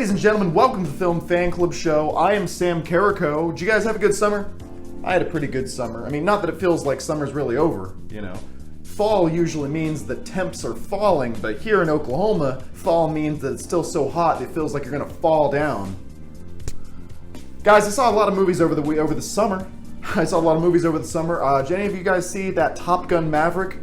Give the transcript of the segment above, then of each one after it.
Ladies and gentlemen, welcome to the Film Fan Club Show. I am Sam Carrico. Did you guys have a good summer? I had a pretty good summer. I mean, not that it feels like summer's really over, you know. Fall usually means that temps are falling, but here in Oklahoma, fall means that it's still so hot it feels like you're gonna fall down. Guys, I saw a lot of movies over the summer. Did any of you guys see that Top Gun Maverick?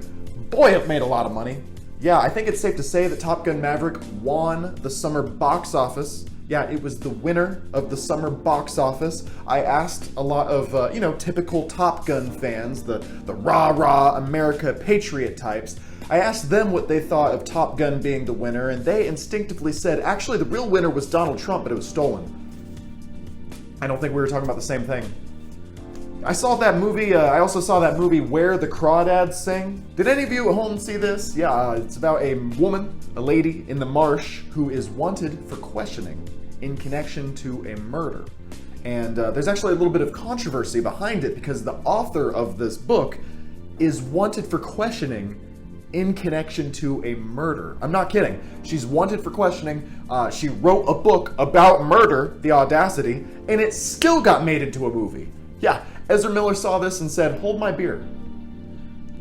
Boy, it made a lot of money. Yeah, I think it's safe to say that Top Gun Maverick won the summer box office. Yeah, it was the winner of the summer box office. I asked a lot of, typical Top Gun fans, the rah-rah America patriot types. I asked them what they thought of Top Gun being the winner, and they instinctively said, actually, the real winner was Donald Trump, but it was stolen. I don't think we were talking about the same thing. I also saw that movie Where the Crawdads Sing. Did any of you at home see this? Yeah, it's about a woman, a lady in the marsh who is wanted for questioning in connection to a murder. And there's actually a little bit of controversy behind it because the author of this book is wanted for questioning in connection to a murder. I'm not kidding. She's wanted for questioning. She wrote a book about murder, the audacity, and it still got made into a movie. Yeah, Ezra Miller saw this and said, hold my beer.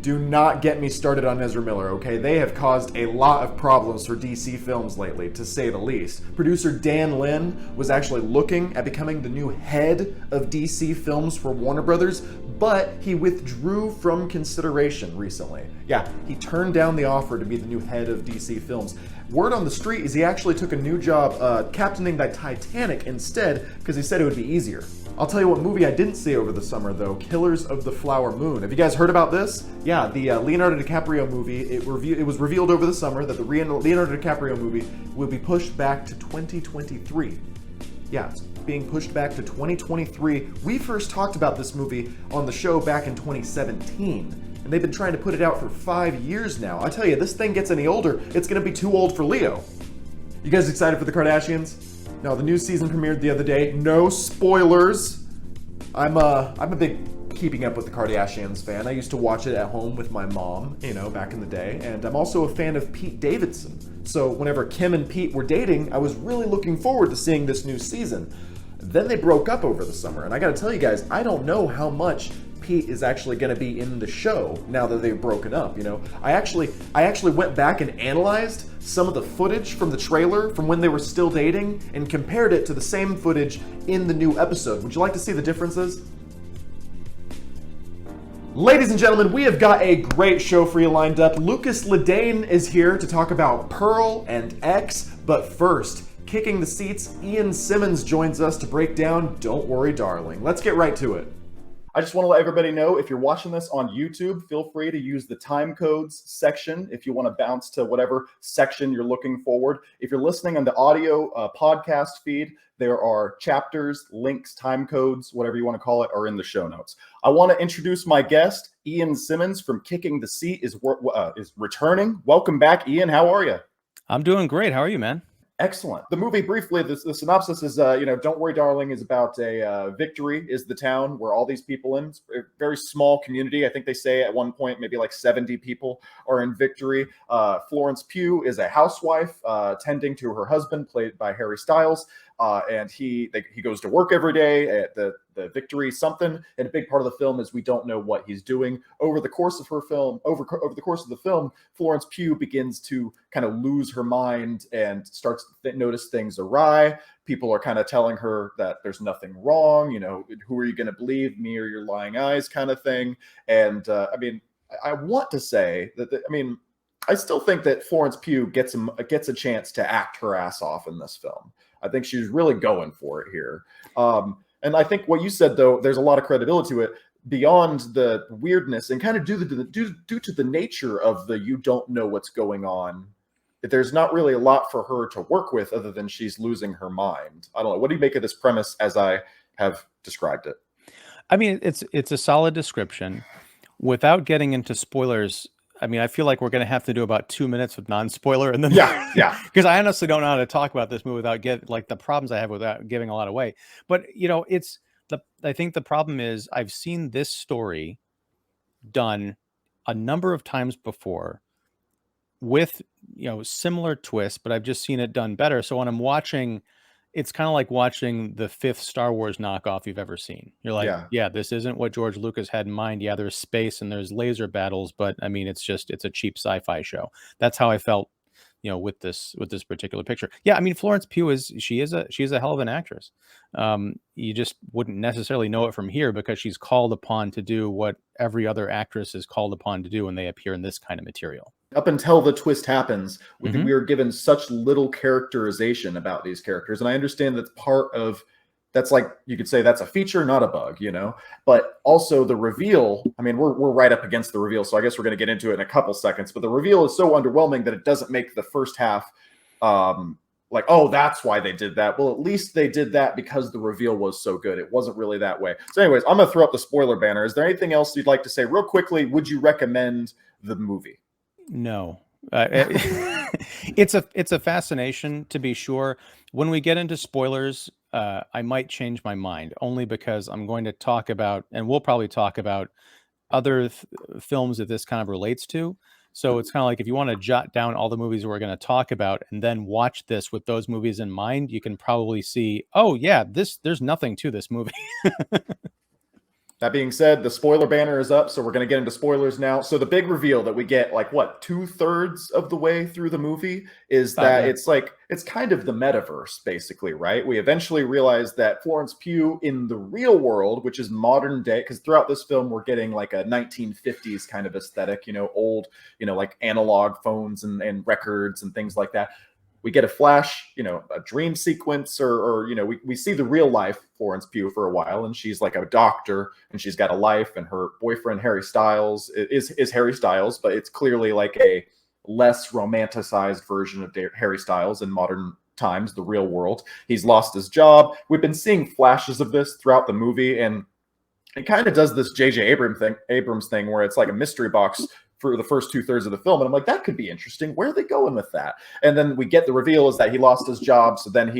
Do not get me started on Ezra Miller, okay? They have caused a lot of problems for DC films lately, to say the least. Producer Dan Lin was actually looking at becoming the new head of DC films for Warner Brothers, but he withdrew from consideration recently. Yeah, he turned down the offer to be the new head of DC films. Word on the street is he actually took a new job captaining the Titanic instead because he said it would be easier. I'll tell you what movie I didn't see over the summer, though. Killers of the Flower Moon. Have you guys heard about this? Yeah, the Leonardo DiCaprio movie. It was revealed over the summer that the Leonardo DiCaprio movie will be pushed back to 2023. Yeah, it's being pushed back to 2023. We first talked about this movie on the show back in 2017, and they've been trying to put it out for 5 years now. I tell you, this thing gets any older, it's gonna be too old for Leo. You guys excited for the Kardashians? No, the new season premiered the other day. No spoilers. I'm a big Keeping Up with the Kardashians fan. I used to watch it at home with my mom, back in the day. And I'm also a fan of Pete Davidson. So whenever Kim and Pete were dating, I was really looking forward to seeing this new season. Then they broke up over the summer. And I gotta tell you guys, I don't know how much Pete is actually going to be in the show now that they've broken up. I actually went back and analyzed some of the footage from the trailer from when they were still dating and compared it to the same footage in the new episode. Would you like to see the differences? Ladies and gentlemen, we have got a great show for you lined up. Lucas Ledain is here to talk about Pearl and X, but first, kicking the seats, Ian Simmons joins us to break down Don't Worry Darling. Let's get right to it. I just want to let everybody know, if you're watching this on YouTube, feel free to use the time codes section if you want to bounce to whatever section you're looking forward. If you're listening on the audio podcast feed, there are chapters, links, time codes, whatever you want to call it, are in the show notes. I want to introduce my guest, Ian Simmons from Kicking the Seat is returning. Welcome back, Ian. How are you? I'm doing great. How are you, man? Excellent. The movie, briefly, the synopsis is, Don't Worry Darling is about Victory is the town where all these people in, a very small community. I think they say at one point maybe like 70 people are in Victory. Florence Pugh is a housewife tending to her husband, played by Harry Styles. And he goes to work every day at the Victory something, and a big part of the film is we don't know what he's doing. Over the course of the film, Florence Pugh begins to kind of lose her mind and starts to notice things awry. People are kind of telling her that there's nothing wrong. Who are you going to believe, me or your lying eyes, kind of thing. And I want to say that I still think that Florence Pugh gets a chance to act her ass off in this film. I think she's really going for it here. And I think what you said, though, there's a lot of credibility to it beyond the weirdness and kind of due to the nature of the you don't know what's going on. There's not really a lot for her to work with other than she's losing her mind. I don't know. What do you make of this premise as I have described it? I mean, it's a solid description. Without getting into spoilers, I feel like we're going to have to do about 2 minutes with non-spoiler, and then yeah, because I honestly don't know how to talk about this movie without the problems I have without giving a lot away. But I think the problem is I've seen this story done a number of times before with similar twists, but I've just seen it done better. So when I'm watching it's kind of like watching the 5th Star Wars knockoff you've ever seen. You're like, Yeah. yeah, this isn't what George Lucas had in mind. Yeah, there's space and there's laser battles, but I mean, it's a cheap sci-fi show. That's how I felt, with this particular picture. Yeah, I mean, Florence Pugh she's a hell of an actress. You just wouldn't necessarily know it from here because she's called upon to do what every other actress is called upon to do when they appear in this kind of material. Up until the twist happens, Mhm. we are given such little characterization about these characters. And I understand that's part of, that's like, you could say that's a feature, not a bug, But also the reveal, I mean, we're right up against the reveal, so I guess we're going to get into it in a couple seconds. But the reveal is so underwhelming that it doesn't make the first half like, oh, that's why they did that. Well, at least they did that because the reveal was so good. It wasn't really that way. So anyways, I'm going to throw up the spoiler banner. Is there anything else you'd like to say real quickly? Would you recommend the movie? No. It's a fascination, to be sure. When we get into spoilers, I might change my mind, only because I'm going to talk about, and we'll probably talk about, other films that this kind of relates to. So it's kind of like, if you want to jot down all the movies we're going to talk about and then watch this with those movies in mind, you can probably see, oh yeah, there's nothing to this movie. That being said, the spoiler banner is up, so we're going to get into spoilers now. So the big reveal that we get, like, what, 2/3 of the way through the movie is that Yeah. it's kind of the metaverse, basically, right? We eventually realize that Florence Pugh in the real world, which is modern day, because throughout this film we're getting like a 1950s kind of aesthetic, old, like analog phones and records and things like that. We get a flash, a dream sequence, or we see the real life Florence Pugh for a while, and she's like a doctor, and she's got a life, and her boyfriend Harry Styles is Harry Styles, but it's clearly like a less romanticized version of Harry Styles in modern times, the real world. He's lost his job. We've been seeing flashes of this throughout the movie, and it kind of does this J.J. Abrams thing where it's like a mystery box for the first 2/3 of the film. And I'm like, that could be interesting. Where are they going with that? And then we get the reveal is that he lost his job. So then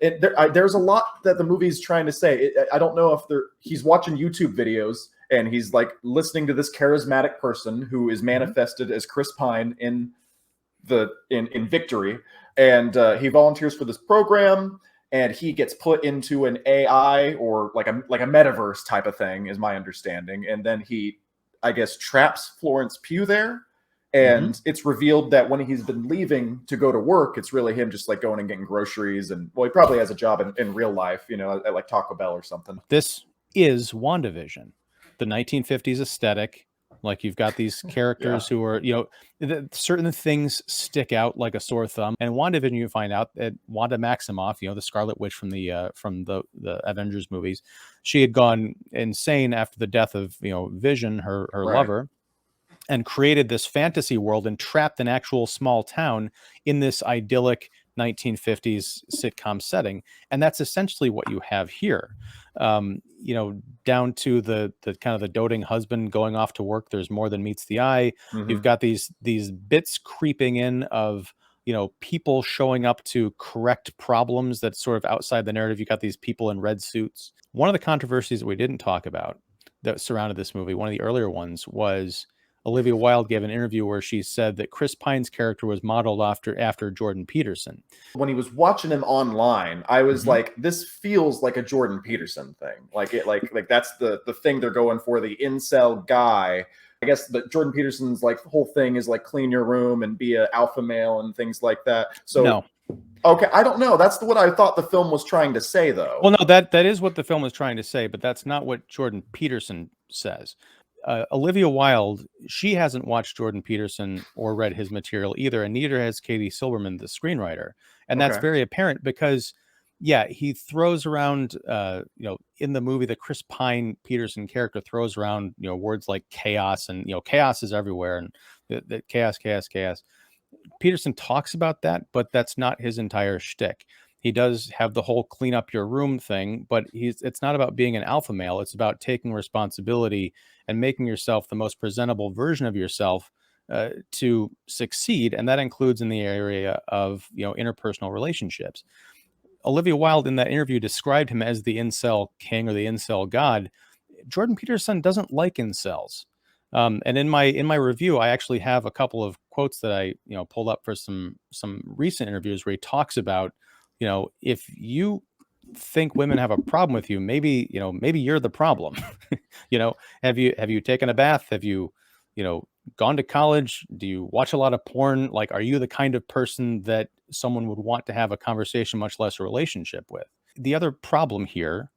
there's a lot that the movie's trying to say. I don't know if he's watching YouTube videos and he's like listening to this charismatic person who is manifested as Chris Pine in Victory. And he volunteers for this program, and he gets put into an AI or like a metaverse type of thing, is my understanding. And then he, I guess, traps Florence Pugh there. And it's revealed that when he's been leaving to go to work, it's really him just like going and getting groceries. And well, he probably has a job in real life, at like Taco Bell or something. This is WandaVision, the 1950s aesthetic. Like, you've got these characters who are, certain things stick out like a sore thumb. And WandaVision, you find out that Wanda Maximoff, the Scarlet Witch from the Avengers movies, she had gone insane after the death of Vision, her lover, and created this fantasy world and trapped an actual small town in this idyllic 1950s sitcom setting. And that's essentially what you have here. Down to the kind of the doting husband going off to work. There's more than meets the eye. You've got these bits creeping in of, people showing up to correct problems that's sort of outside the narrative. You got these people in red suits. One of the controversies that we didn't talk about that surrounded this movie, one of the earlier ones, was Olivia Wilde gave an interview where she said that Chris Pine's character was modeled after Jordan Peterson. When he was watching him online, I was like, this feels like a Jordan Peterson thing. Like that's the thing they're going for, the incel guy. I guess that Jordan Peterson's like whole thing is like clean your room and be an alpha male and things like that. So no. Okay, I don't know. That's what I thought the film was trying to say, though. Well, no, that is what the film is trying to say, but that's not what Jordan Peterson says. Olivia Wilde, she hasn't watched Jordan Peterson or read his material either, and neither has Katie Silberman, the screenwriter. And that's very apparent because, he throws around, in the movie, the Chris Pine Peterson character throws around, words like chaos, and, chaos is everywhere, and that chaos. Peterson talks about that, but that's not his entire shtick. He does have the whole clean up your room thing, but it's not about being an alpha male. It's about taking responsibility and making yourself the most presentable version of yourself to succeed. And that includes in the area of, interpersonal relationships. Olivia Wilde in that interview described him as the incel king or the incel god. Jordan Peterson doesn't like incels. And in my review, I actually have a couple of quotes that I pulled up for some recent interviews where he talks about if you think women have a problem with you, maybe you're the problem. Have you taken a bath? Have you gone to college? Do you watch a lot of porn? Like, are you the kind of person that someone would want to have a conversation, much less a relationship with? The other problem here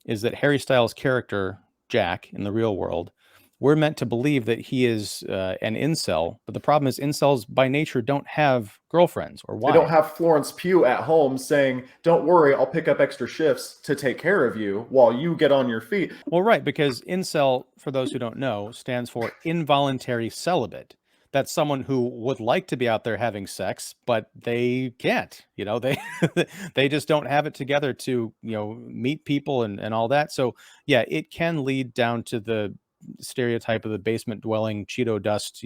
is that Harry Styles' character, Jack, in the real world, we're meant to believe that he is an incel, but the problem is incels by nature don't have girlfriends or They don't wives. have Florence Pugh at home saying, "Don't worry, I'll pick up extra shifts to take care of you while you get on your feet." Well, right, because incel, for those who don't know, stands for involuntary celibate. That's someone who would like to be out there having sex, but they can't. They they just don't have it together to meet people and all that. So yeah, it can lead down to the stereotype of the basement dwelling Cheeto dust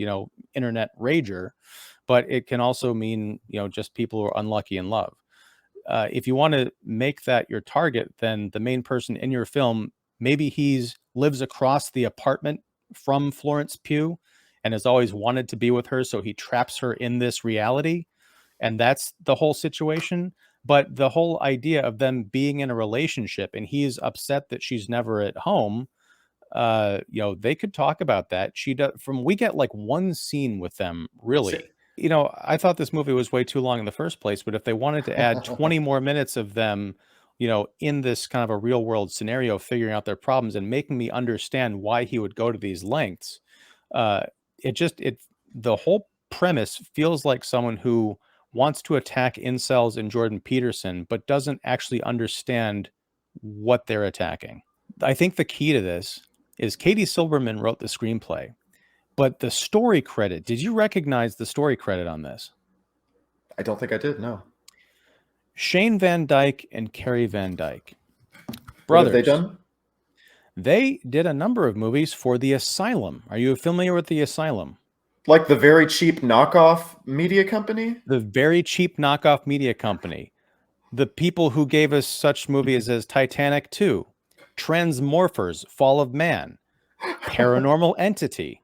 internet rager, but it can also mean just people who are unlucky in love. If you want to make that your target, then the main person in your film, maybe lives across the apartment from Florence Pugh and has always wanted to be with her, so he traps her in this reality, and that's the whole situation. But the whole idea of them being in a relationship and he's upset that she's never at home, they could talk about that. We get like one scene with them, really. I thought this movie was way too long in the first place, but if they wanted to add 20 more minutes of them, in this kind of a real world scenario, figuring out their problems and making me understand why he would go to these lengths, uh, the whole premise feels like someone who wants to attack incels and Jordan Peterson, but doesn't actually understand what they're attacking. I think the key to this is Katie Silberman wrote the screenplay. But the story credit, did you recognize the story credit on this? I don't think I did, no. Shane Van Dyke and Carrie Van Dyke. What Brothers. have they done? They did a number of movies for The Asylum. Are you familiar with The Asylum? Like the very cheap knockoff media company? The very cheap knockoff media company. The people who gave us such movies as Titanic 2, Transmorphers, Fall of Man, Paranormal Entity.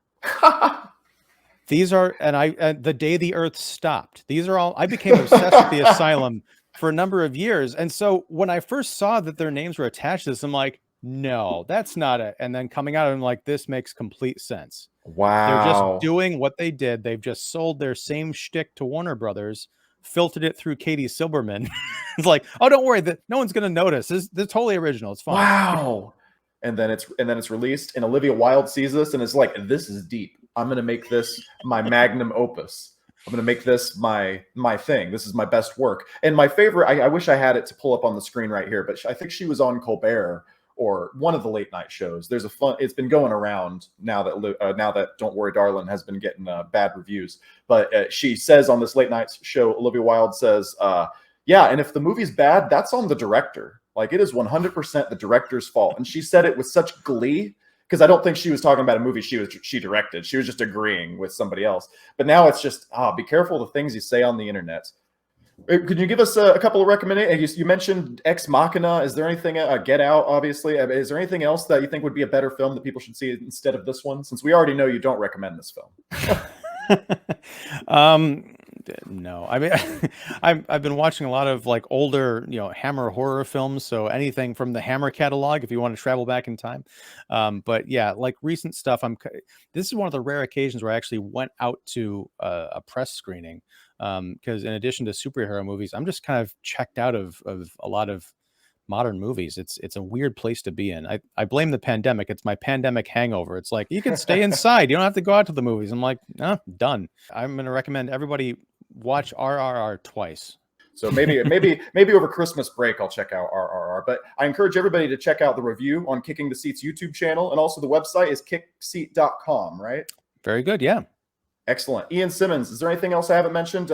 These are, The Day the Earth Stopped. These are all, I became obsessed with The Asylum for a number of years. And so when I first saw that their names were attached to this, I'm like, no, that's not it. And then coming out, I'm like, this makes complete sense. Wow. They're just doing what they did. They've just sold their same shtick to Warner Brothers, filtered it through Katie Silberman. It's like, oh, don't worry, no one's going to notice. This is totally original. It's fine. Wow. And then it's released, and Olivia Wilde sees this and is like, this is deep. I'm going to make this my magnum opus. I'm going to make this my thing. This is my best work. And my favorite, I wish I had it to pull up on the screen right here, but I think she was on Colbert or one of the late night shows. There's it's been going around now that Don't Worry Darling has been getting bad reviews. But she says on this late night show, Olivia Wilde says, yeah, and if the movie's bad, that's on the director. Like, it is 100% the director's fault. And she said it with such glee, because I don't think she was talking about a movie she directed. She was just agreeing with somebody else. But now it's just, be careful the things you say on the internet. Could you give us a couple of recommendations? You mentioned Ex Machina. Is there anything, Get Out, obviously. Is there anything else that you think would be a better film that people should see instead of this one? Since we already know you don't recommend this film. No, I mean, I've been watching a lot of like older, Hammer horror films. So anything from the Hammer catalog, if you want to travel back in time. But yeah, like recent stuff. This is one of the rare occasions where I actually went out to a press screening. Because in addition to superhero movies, I'm just kind of checked out of a lot of modern movies. It's a weird place to be in. I blame the pandemic. It's my pandemic hangover. It's like, you can stay inside. You don't have to go out to the movies. I'm like, done. I'm going to recommend everybody watch RRR twice. So maybe over Christmas break, I'll check out RRR. But I encourage everybody to check out the review on Kicking the Seats YouTube channel. And also the website is kickseat.com, right? Very good. Yeah. Excellent. Ian Simmons, is there anything else I haven't mentioned?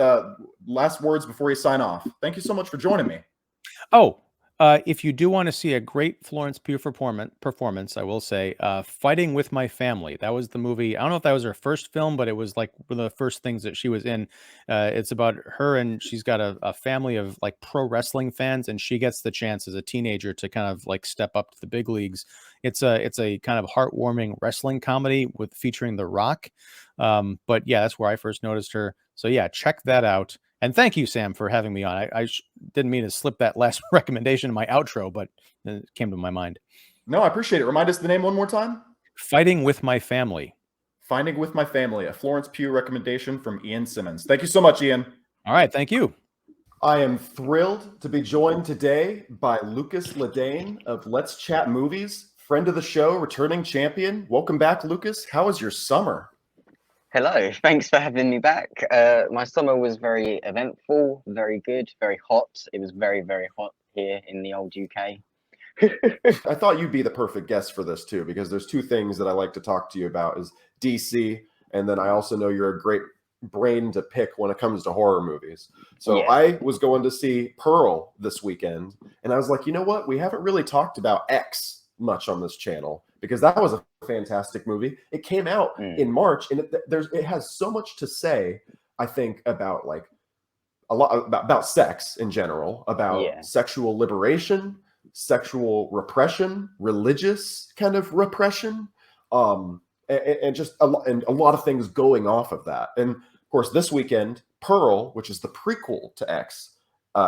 Last words before you sign off. Thank you so much for joining me. Oh, if you do want to see a great Florence Pugh performance, I will say, Fighting with My Family. That was the movie. I don't know if that was her first film, but it was like one of the first things that she was in. It's about her, and she's got a family of like pro wrestling fans, and she gets the chance as a teenager to kind of like step up to the big leagues. It's a kind of heartwarming wrestling comedy featuring The Rock. But yeah, that's where I first noticed her. So yeah, check that out. And thank you, Sam, for having me on. I didn't mean to slip that last recommendation in my outro, but it came to my mind. No, I appreciate it. Remind us the name one more time. Fighting with My Family. Finding with My Family, a Florence Pugh recommendation from Ian Simmons. Thank you so much, Ian. All right, thank you. I am thrilled to be joined today by Lucas Ledain of Let's Chat Movies, friend of the show, returning champion. Welcome back, Lucas. How was your summer? Hello, thanks for having me back. My summer was very eventful, very good, very hot. It was very, very hot here in the old UK. I thought you'd be the perfect guest for this too, because there's two things that I like to talk to you about is DC, and then I also know you're a great brain to pick when it comes to horror movies. So Yeah. I was going to see Pearl this weekend, and I was like, you know what? We haven't really talked about X much on this channel, because that was a fantastic movie. It came out in March, and it has so much to say, I think, about like a lot about sex in general, about sexual liberation, sexual repression, religious kind of repression, and just a lot of things going off of that. And of course, this weekend, Pearl, which is the prequel to X,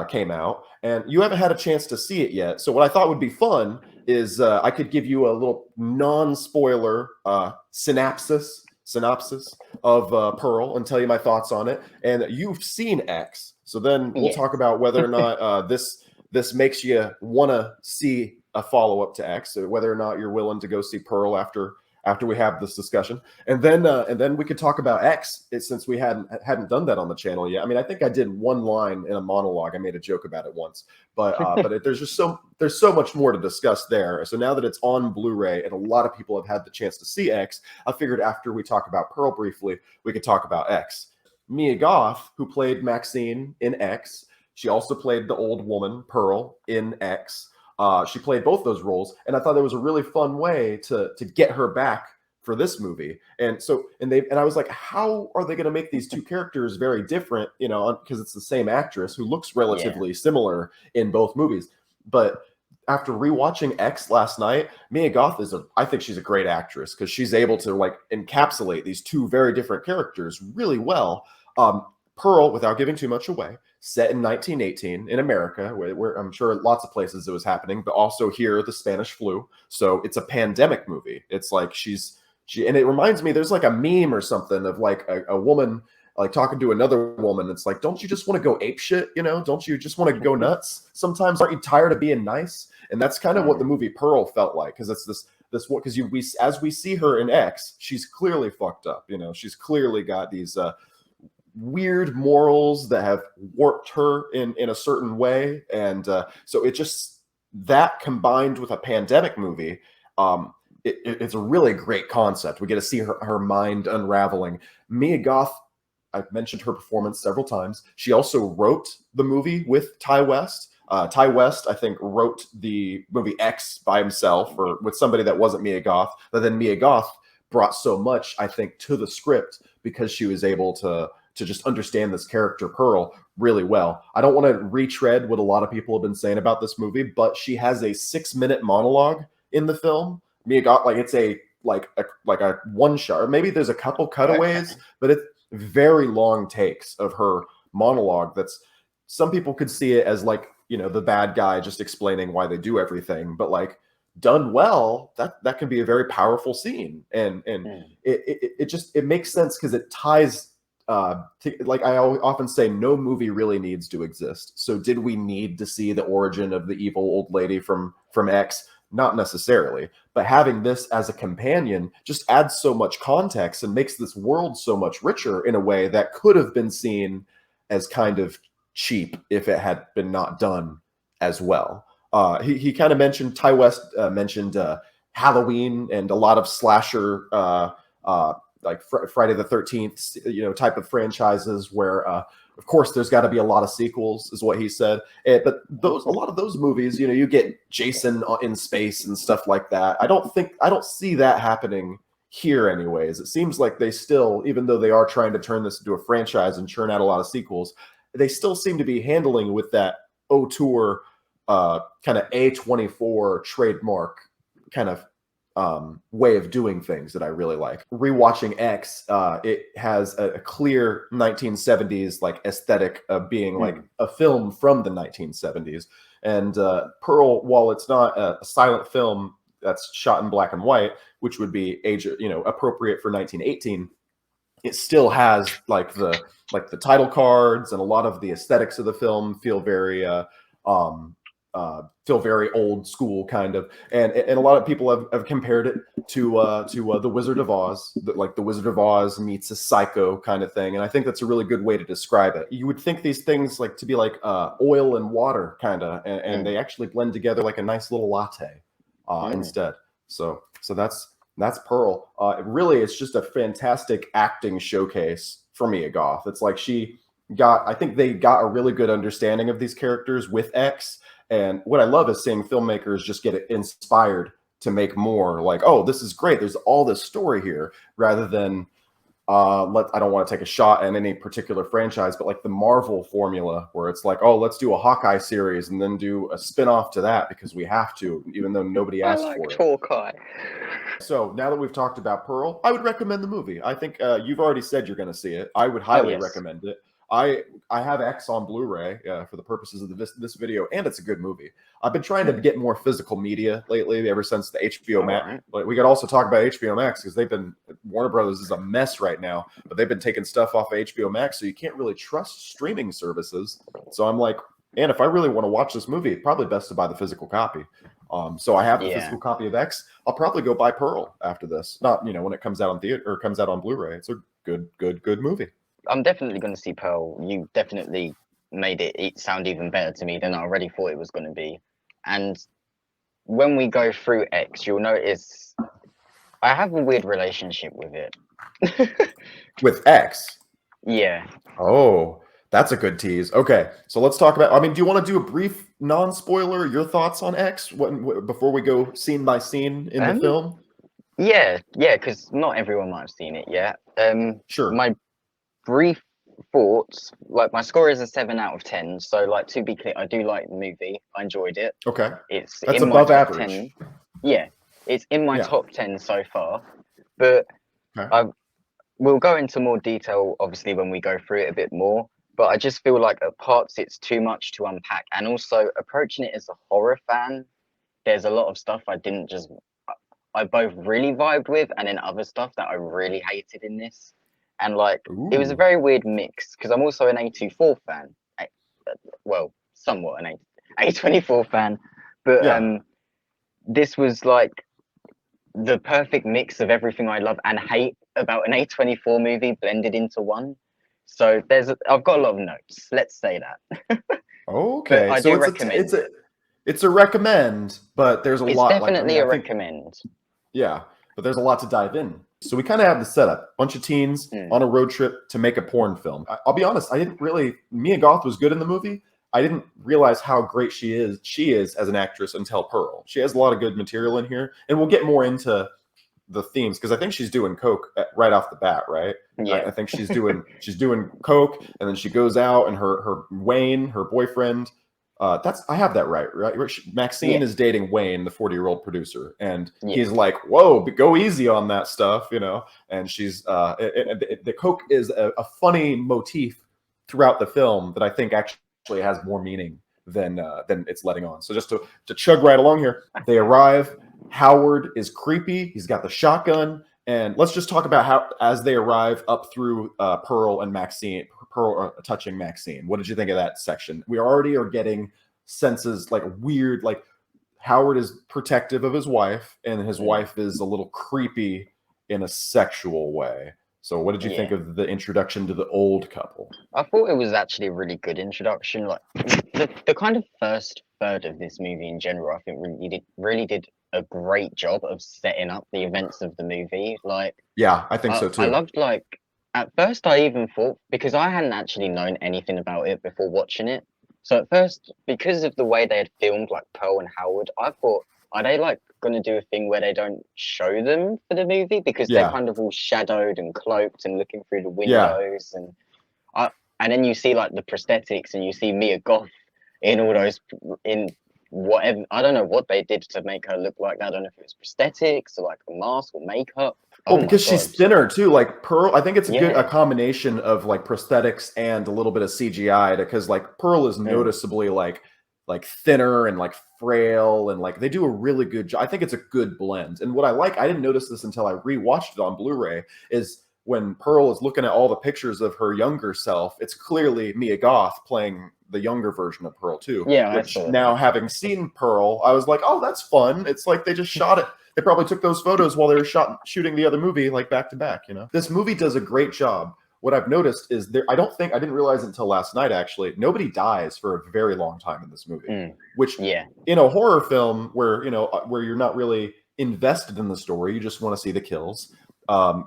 came out, and you haven't had a chance to see it yet. So what I thought would be fun is I could give you a little non-spoiler synopsis of Pearl and tell you my thoughts on it. And you've seen X, so then we'll talk about whether or not this makes you want to see a follow-up to X, or whether or not you're willing to go see Pearl after we have this discussion. And then we could talk about X, since we hadn't done that on the channel yet. I mean, I think I did one line in a monologue. I made a joke about it once, but there's so much more to discuss there. So now that it's on Blu-ray and a lot of people have had the chance to see X, I figured after we talk about Pearl briefly, we could talk about X. Mia Goth, who played Maxine in X, she also played the old woman Pearl in X. She played both those roles, and I thought that was a really fun way to get her back for this movie. And I was like, how are they going to make these two characters very different? You know, because it's the same actress who looks relatively similar in both movies. But after rewatching X last night, Mia Goth I think she's a great actress, because she's able to like encapsulate these two very different characters really well. Pearl, without giving too much away, set in 1918 in America, where I'm sure lots of places it was happening, but also here, the Spanish flu. So it's a pandemic movie. It's like and it reminds me, there's like a meme or something of like a woman like talking to another woman. It's like, don't you just want to go ape shit? You know, don't you just want to go nuts? Sometimes aren't you tired of being nice? And that's kind of what the movie Pearl felt like, because it's this one, because as we see her in X, she's clearly fucked up. You know, she's clearly got these weird morals that have warped her in a certain way. And so it just, that combined with a pandemic movie, it's a really great concept. We get to see her mind unraveling. Mia Goth, I've mentioned her performance several times. She also wrote the movie with Ty West. Ty West, I think, wrote the movie X by himself, or with somebody that wasn't Mia Goth. But then Mia Goth brought so much, I think, to the script, because she was able to just understand this character Pearl really well. I don't want to retread what a lot of people have been saying about this movie, but she has a 6-minute monologue in the film. Mia Goth, like it's a one shot, or maybe there's a couple cutaways, but it's very long takes of her monologue. That's, some people could see it as like, you know, the bad guy just explaining why they do everything, but like done well, that can be a very powerful scene. And it makes sense, because it ties like I often say, no movie really needs to exist. So did we need to see the origin of the evil old lady from X? Not necessarily, but having this as a companion just adds so much context and makes this world so much richer in a way that could have been seen as kind of cheap if it had been not done as well. He kind of mentioned, Ty West mentioned Halloween and a lot of slasher like Friday the 13th, you know, type of franchises where, of course, there's got to be a lot of sequels, is what he said. But a lot of those movies, you know, you get Jason in space and stuff like that. I don't see that happening here anyways. It seems like they still, even though they are trying to turn this into a franchise and churn out a lot of sequels, they still seem to be handling with that auteur kind of A24 trademark kind of way of doing things that I really like. Rewatching X, it has a clear 1970s like aesthetic of being like a film from the 1970s. And Pearl, while it's not a silent film that's shot in black and white, which would be age, appropriate for 1918, it still has like the title cards, and a lot of the aesthetics of the film feel very old school kind of, and a lot of people have compared it to the Wizard of Oz, like the Wizard of Oz meets a Psycho kind of thing, and I think that's a really good way to describe it. You would think these things like to be like oil and water kind of, and they actually blend together like a nice little latte instead. So that's Pearl. It's just a fantastic acting showcase for Mia Goth. It's like I think they got a really good understanding of these characters with X. And what I love is seeing filmmakers just get inspired to make more. Like, oh, this is great. There's all this story here, rather than I don't want to take a shot at any particular franchise, but like the Marvel formula, where it's like, oh, let's do a Hawkeye series and then do a spin-off to that because we have to, even though nobody asked for it. Hawkeye. So now that we've talked about Pearl, I would recommend the movie. I think you've already said you're going to see it. I would highly recommend it. I have X on Blu-ray for the purposes of this video, and it's a good movie. I've been trying to get more physical media lately, ever since the HBO Max. But we could also talk about HBO Max, because Warner Brothers is a mess right now, but they've been taking stuff off of HBO Max, so you can't really trust streaming services. So I'm like, and if I really want to watch this movie, it's probably best to buy the physical copy. So I have the physical copy of X. I'll probably go buy Pearl after this. Not, when it comes out on theater or comes out on Blu-ray. It's a good movie. I'm definitely going to see Pearl. You definitely made it sound even better to me than I already thought it was going to be. And when we go through X, you'll notice I have a weird relationship with it. With X? Yeah. Oh, that's a good tease. Okay, so let's talk about, do you want to do a brief non-spoiler, your thoughts on X before we go scene by scene in the film? Yeah, because not everyone might have seen it yet. Sure. My brief thoughts, like my score is a 7 out of 10. So, like, to be clear, I do like the movie. I enjoyed it. Okay. That's in above my top average. 10. Yeah, it's in my top 10 so far. But we'll go into more detail, obviously, when we go through it a bit more. But I just feel like at parts it's too much to unpack. And also, approaching it as a horror fan, there's a lot of stuff I both really vibed with, and then other stuff that I really hated in this. And it was a very weird mix, because I'm also an A24 fan. Well, somewhat an A24 fan. But this was like the perfect mix of everything I love and hate about an A24 movie blended into one. So I've got a lot of notes. Let's say that. Okay, I do recommend. It's a recommend, but there's a lot. It's definitely a recommend. Yeah, but there's a lot to dive in. So we kind of have the setup: bunch of teens on a road trip to make a porn film. I'll be honest, Mia Goth was good in the movie. I didn't realize how great she is as an actress until Pearl. She has a lot of good material in here, and we'll get more into the themes, because I think she's doing coke right off the bat, right? Yeah. I think she's doing coke, and then she goes out, and her Wayne, her boyfriend. I have that right? Maxine is dating Wayne, the 40-year-old producer, and he's like, "Whoa, go easy on that stuff," And she's the coke is a funny motif throughout the film that I think actually has more meaning than it's letting on. So just to chug right along here, they arrive. Howard is creepy. He's got the shotgun, and let's just talk about how as they arrive up through Pearl and Maxine. Pearl touching Maxine. What did you think of that section? We already are getting senses like weird, like Howard is protective of his wife, and his wife is a little creepy in a sexual way. So what did you think of the introduction to the old couple? I thought it was actually a really good introduction. Like the kind of first third of this movie in general, I think really did a great job of setting up the events of the movie. Like, yeah, I think so too. I loved, like, at first I even thought, because I hadn't actually known anything about it before watching it. So at first, because of the way they had filmed like Pearl and Howard, I thought, are they like going to do a thing where they don't show them for the movie, because they're kind of all shadowed and cloaked and looking through the windows, and then you see like the prosthetics, and you see Mia Goth in all those whatever. I don't know what they did to make her look like that. I don't know if it was prosthetics or like a mask or makeup. Well, Oh my because she's God. thinner too. Like Pearl, I think it's a Yeah. a combination of like prosthetics and a little bit of CGI, because like Pearl is noticeably like thinner and like frail, and like they do a really good job. I think it's a good blend. And what I like, I didn't notice this until I rewatched it on Blu-ray, is when Pearl is looking at all the pictures of her younger self, it's clearly Mia Goth playing the younger version of Pearl too. Yeah, which now, having seen Pearl, I was like, oh, that's fun. It's like they just shot it. They probably took those photos while they were shooting the other movie, like back to back. You know, this movie does a great job. What I've noticed is I didn't realize it until last night, actually, nobody dies for a very long time in this movie. Which, in a horror film where you're not really invested in the story, you just want to see the kills.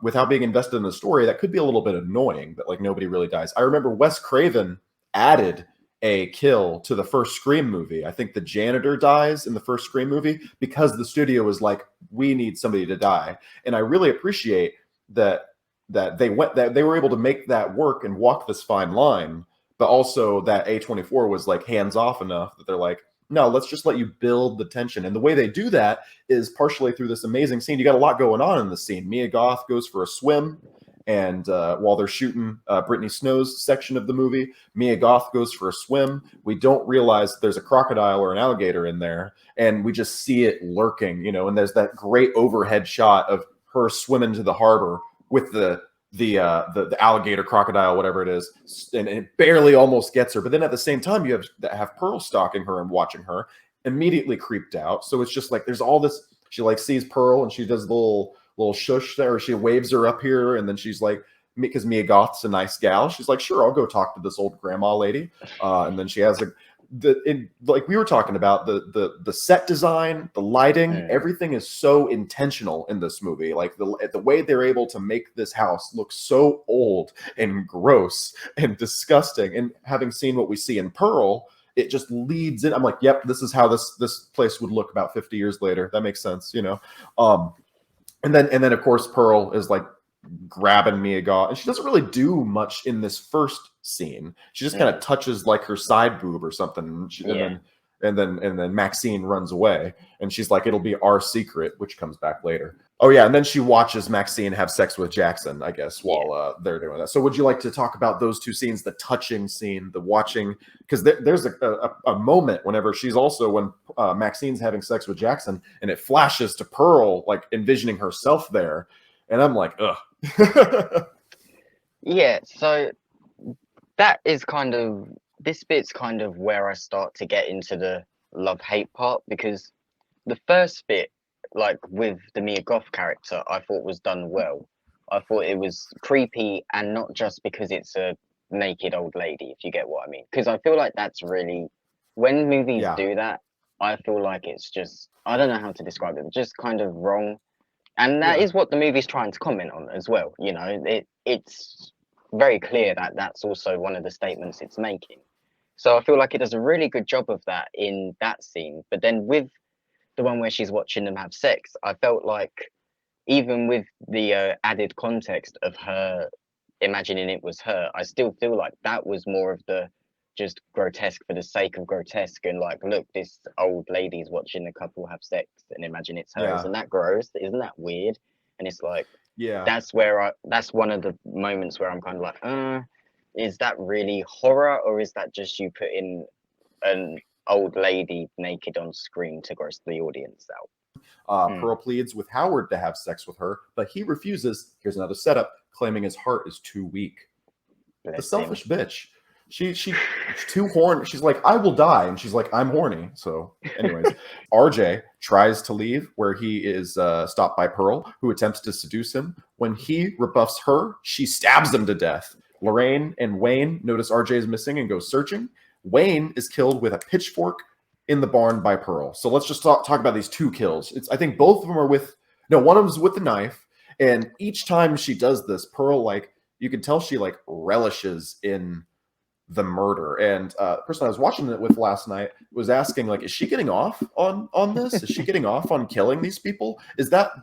Without being invested in the story, that could be a little bit annoying that like nobody really dies. I remember Wes Craven added a kill to the first Scream movie. I think the janitor dies in the first Scream movie because the studio was like, we need somebody to die. And I really appreciate that they were able to make that work and walk this fine line, but also that A24 was like hands off enough that they're like, no, let's just let you build the tension. And the way they do that is partially through this amazing scene. You got a lot going on in the scene. Mia Goth goes for a swim, and while they're shooting Brittany Snow's section of the movie, Mia Goth goes for a swim. We don't realize there's a crocodile or an alligator in there, and we just see it lurking, and there's that great overhead shot of her swimming to the harbor with the alligator, crocodile, whatever it is, and it barely almost gets her. But then at the same time, you have Pearl stalking her and watching her, immediately creeped out. So it's just like there's all this. She like sees Pearl and she does the little shush there, or she waves her up here, and then she's like, because Mia Goth's a nice gal, she's like, sure, I'll go talk to this old grandma lady. And then she has like we were talking about, the set design, the lighting, everything is so intentional in this movie. Like the way they're able to make this house look so old and gross and disgusting. And having seen what we see in Pearl, it just leads in. I'm like, yep, this is how this place would look about 50 years later. That makes sense, And then of course Pearl is like grabbing Mia Goth, and she doesn't really do much in this first scene. She just kind of touches like her side boob or something, and then Maxine runs away, and she's like, it'll be our secret, which comes back later. Oh yeah, and then she watches Maxine have sex with Jackson, I guess, while they're doing that. So would you like to talk about those two scenes, the touching scene, the watching? Because there's a moment whenever when Maxine's having sex with Jackson, and it flashes to Pearl, like envisioning herself there. And I'm like, ugh. Yeah, so that is this bit's kind of where I start to get into the love-hate part, because the first bit, like with the Mia Goth character, I thought was done well. I thought it was creepy, and not just because it's a naked old lady, if you get what I mean. Because I feel like that's really, when movies do that, I feel like it's just, I don't know how to describe it, just kind of wrong. And that is what the movie's trying to comment on as well. It's very clear that that's also one of the statements it's making. So I feel like it does a really good job of that in that scene. But then with the one where she's watching them have sex, I felt like even with the added context of her imagining it was her, I still feel like that was more of the just grotesque for the sake of grotesque, and like, look, this old lady's watching a couple have sex and imagine it's her. Isn't that gross? Isn't that weird? And it's like, that's one of the moments where I'm kind of like, is that really horror, or is that just you putting an old lady naked on screen to gross the audience out? Pearl pleads with Howard to have sex with her, but he refuses. Here's another setup, claiming his heart is too weak. The selfish bitch. She's too horny. She's like, I will die, and she's like, I'm horny. So anyways, RJ tries to leave, where he is stopped by Pearl, who attempts to seduce him. When he rebuffs her, she stabs him to death. Lorraine and Wayne notice RJ is missing and go searching. Wayne is killed with a pitchfork in the barn by Pearl. So let's just talk about these two kills. I think both of them are one of them's with the knife, and each time she does this, Pearl, like, you can tell she like relishes in the murder. And the person I was watching it with last night was asking, like, is she getting off on this? Is she getting off on killing these people?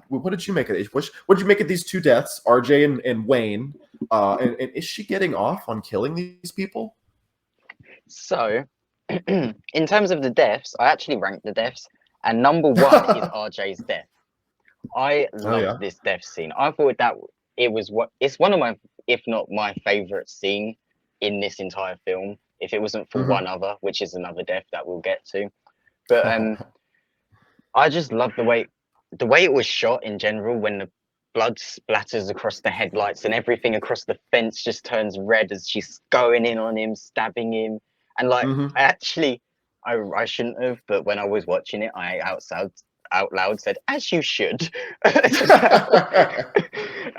What did you make of it? What did you make of these two deaths, RJ and Wayne? And is she getting off on killing these people? So in terms of the deaths, I actually ranked the deaths, and number one is RJ's death. I loved this death scene. I thought that it's one of my, if not my favorite scene in this entire film. If it wasn't for one other, which is another death that we'll get to, but I just love the way it was shot in general, when the blood splatters across the headlights and everything across the fence just turns red as she's going in on him, stabbing him. And like, I shouldn't have, but when I was watching it, I out loud said, "As you should."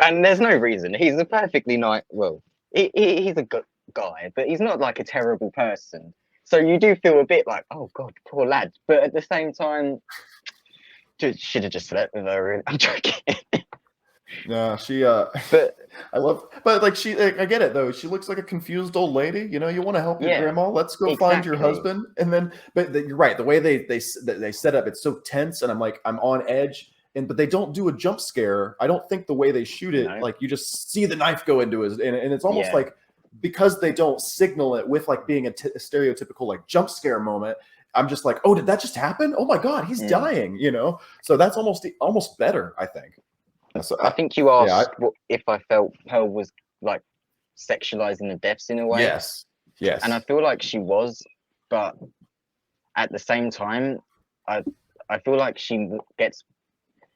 And there's no reason. He's a perfectly nice, well, he's a good guy, but he's not like a terrible person. So you do feel a bit like, oh God, poor lad. But at the same time, should have just slept with her. I'm joking. No, but like I get it though. She looks like a confused old lady. You know, you want to help your grandma. Let's go find your husband. And then, but you're right. The way they set up, it's so tense, and I'm like, I'm on edge. But they don't do a jump scare. I don't think the way they shoot it, like you just see the knife go into his, and it's almost like, because they don't signal it with like being a stereotypical like jump scare moment. I'm just like, oh, did that just happen? Oh my God, he's dying. You know, so that's almost better, I think. So I think you asked if I felt Pearl was like sexualizing the deaths in a way. Yes. And I feel like she was, but at the same time, I feel like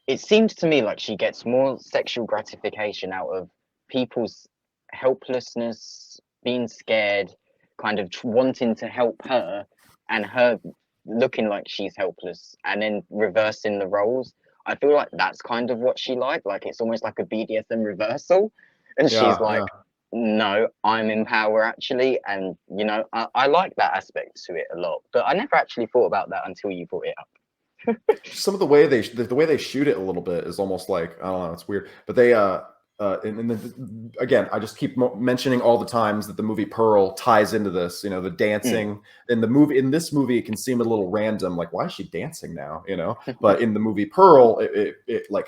it seems to me like she gets more sexual gratification out of people's helplessness, being scared, kind of wanting to help her, and her looking like she's helpless, and then reversing the roles. I feel like that's kind of what she liked. Like it's almost like a BDSM reversal. And she's like, no, I'm in power actually. And, you know, I like that aspect to it a lot. But I never actually thought about that until you brought it up. Some of the way they shoot it a little bit is almost like, I don't know, it's weird. But they, again, I just keep mentioning all the times that the movie Pearl ties into this. You know, the dancing in this movie, it can seem a little random. Like, why is she dancing now? You know, but in the movie Pearl, it like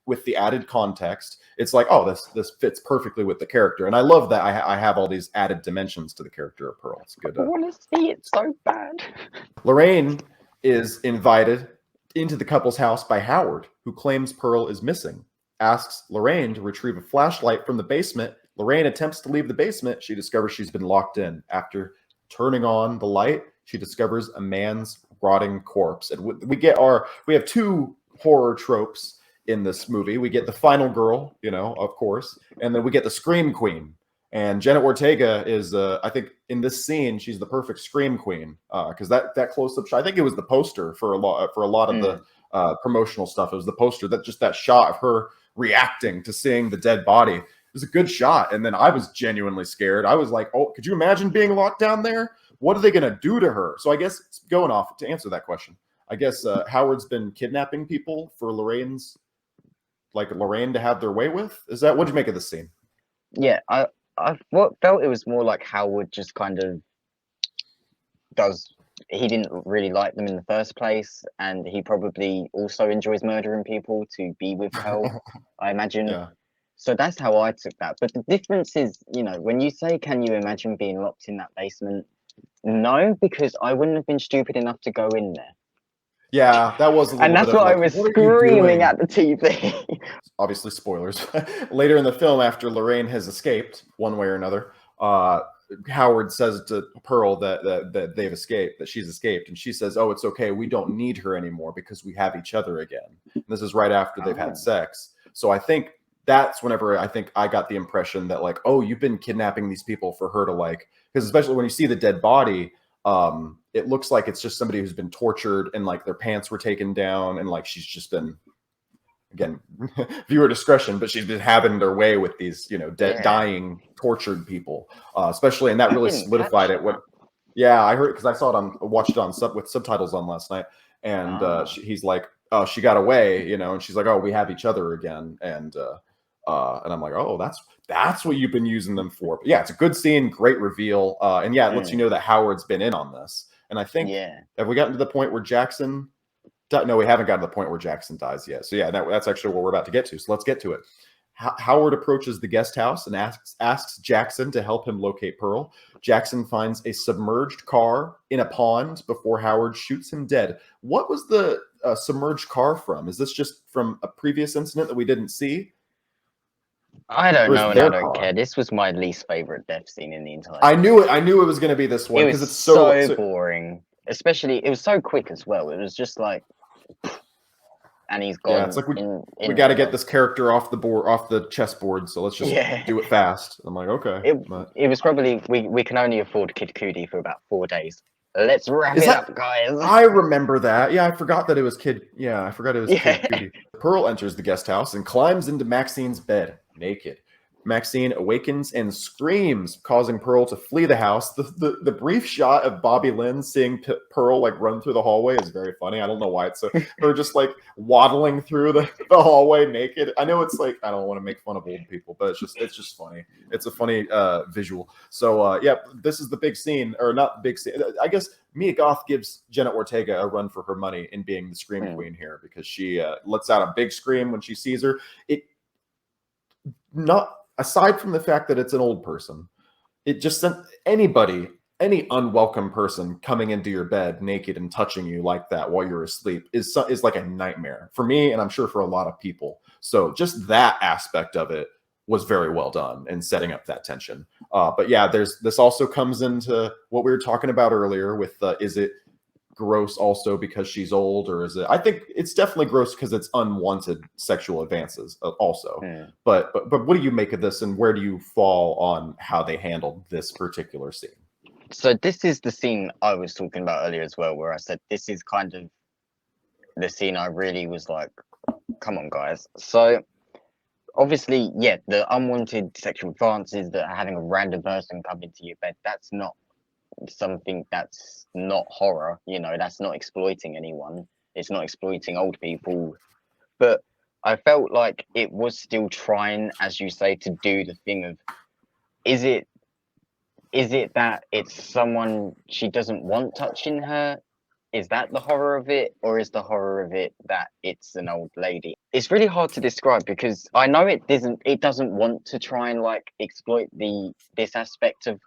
with the added context, it's like, oh, this fits perfectly with the character, and I love that I have all these added dimensions to the character of Pearl. It's good. I want to see it so bad. Lorraine is invited into the couple's house by Howard, who claims Pearl is missing. Asks Lorraine to retrieve a flashlight from the basement. Lorraine attempts to leave the basement. She discovers she's been locked in. After turning on the light, she discovers a man's rotting corpse. And we have two horror tropes in this movie. We get the final girl, you know, of course, and then we get the scream queen. And Jenna Ortega is, I think, in this scene, she's the perfect scream queen, because that close-up shot, I think it was the poster for a lot of the promotional stuff. It was the poster, that shot of her reacting to seeing the dead body. It was a good shot. And then I was genuinely scared. I was like, oh, could you imagine being locked down there? What are they going to do to her? So I guess going off to answer that question, I guess Howard's been kidnapping people for Lorraine to have their way with. Is that, what'd you make of this scene? Yeah, I felt it was more like Howard just kind of he didn't really like them in the first place, and he probably also enjoys murdering people to be with Pearl, I imagine. Yeah. So that's how I took that. But the difference is, you know, when you say, can you imagine being locked in that basement? No, because I wouldn't have been stupid enough to go in there. Yeah, that was a little and that's bit what I was screaming at the TV. Obviously, spoilers. Later in the film, after Lorraine has escaped one way or another, Howard says to Pearl that they've escaped, that she's escaped, and she says, "Oh, it's okay. We don't need her anymore because we have each other again." And this is right after they've had sex. So I think that's whenever I think I got the impression that, like, oh, you've been kidnapping these people for her to, like, because especially when you see the dead body, it looks like it's just somebody who's been tortured and like their pants were taken down and like she's just been, again, viewer discretion, but she's been having their way with these, you know, dying, tortured people, especially, and that really solidified it. I heard, because I watched it on with subtitles on last night, and he's like, oh, she got away, you know, and she's like, oh, we have each other again, and I'm like, oh, that's what you've been using them for. But yeah, it's a good scene, great reveal, and yeah, it lets you know that Howard's been in on this. And I think, have we gotten to the point where Jackson? No, we haven't gotten to the point where Jackson dies yet. So yeah, that's actually what we're about to get to. So let's get to it. Howard approaches the guest house and asks Jackson to help him locate Pearl. Jackson finds a submerged car in a pond before Howard shoots him dead. What was the submerged car from? Is this just from a previous incident that we didn't see? I don't know, and I don't care. This was my least favorite death scene in the entire. I knew it was going to be this one because it's so boring. Especially, it was so quick as well. It was just like, and he's gone. Yeah, it's like we got to get this character off the chessboard. So let's just do it fast. I'm like, okay. It was probably we can only afford Kid Cudi for about 4 days. Let's wrap it up, guys. I remember that. Yeah, I forgot that it was Kid. Yeah, I forgot it was Kid Cudi. Pearl enters the guest house and climbs into Maxine's bed naked. Maxine awakens and screams, causing Pearl to flee the house. The brief shot of Bobby Lynn seeing Pearl like run through the hallway is very funny. I don't know why it's so. Her just like waddling through the hallway naked. I know it's like I don't want to make fun of old people, but it's just funny. It's a funny visual. So yeah, this is the big scene, or not big scene. I guess Mia Goth gives Jenna Ortega a run for her money in being the scream queen here because she lets out a big scream when she sees her. Aside from the fact that it's an old person, it just sent any unwelcome person coming into your bed naked and touching you like that while you're asleep is like a nightmare for me, and I'm sure for a lot of people. So just that aspect of it was very well done in setting up that tension. But yeah, this also comes into what we were talking about earlier with is it gross also because she's old, or is it? I think it's definitely gross because it's unwanted sexual advances also. But what do you make of this, and where do you fall on how they handled this particular scene? So this is the scene I was talking about earlier as well, where I said this is kind of the scene I really was like, come on, guys. So obviously, yeah, the unwanted sexual advances that are having a random person come into your bed, that's not something that's not horror, that's not exploiting anyone. It's not exploiting old people. But I felt like it was still trying, as you say, to do the thing of, is it that it's someone she doesn't want touching her? Is that the horror of it? Or is the horror of it that it's an old lady? It's really hard to describe because I know it doesn't want to try and like exploit this aspect of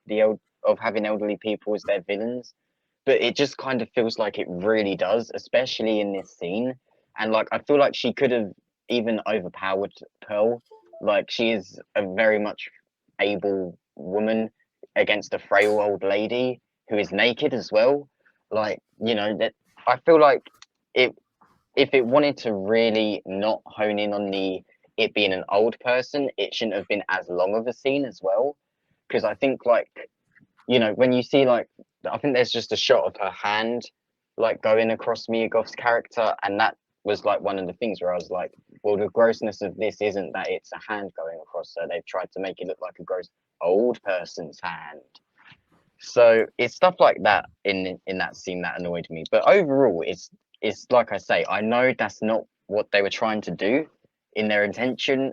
having elderly people as their villains, but it just kind of feels like it really does, especially in this scene. And like I feel like she could have even overpowered Pearl. Like she is a very much able woman against a frail old lady who is naked as well. Like, that I feel like if it wanted to really not hone in on it being an old person, it shouldn't have been as long of a scene as well. Because I think like, when you see like, I think there's just a shot of her hand like going across Mia Goth's character, and that was like one of the things where I was like, well, the grossness of this isn't that it's a hand going across her. They've tried to make it look like a gross old person's hand. So it's stuff like that in that scene that annoyed me. But overall, it's like I say, I know that's not what they were trying to do in their intention.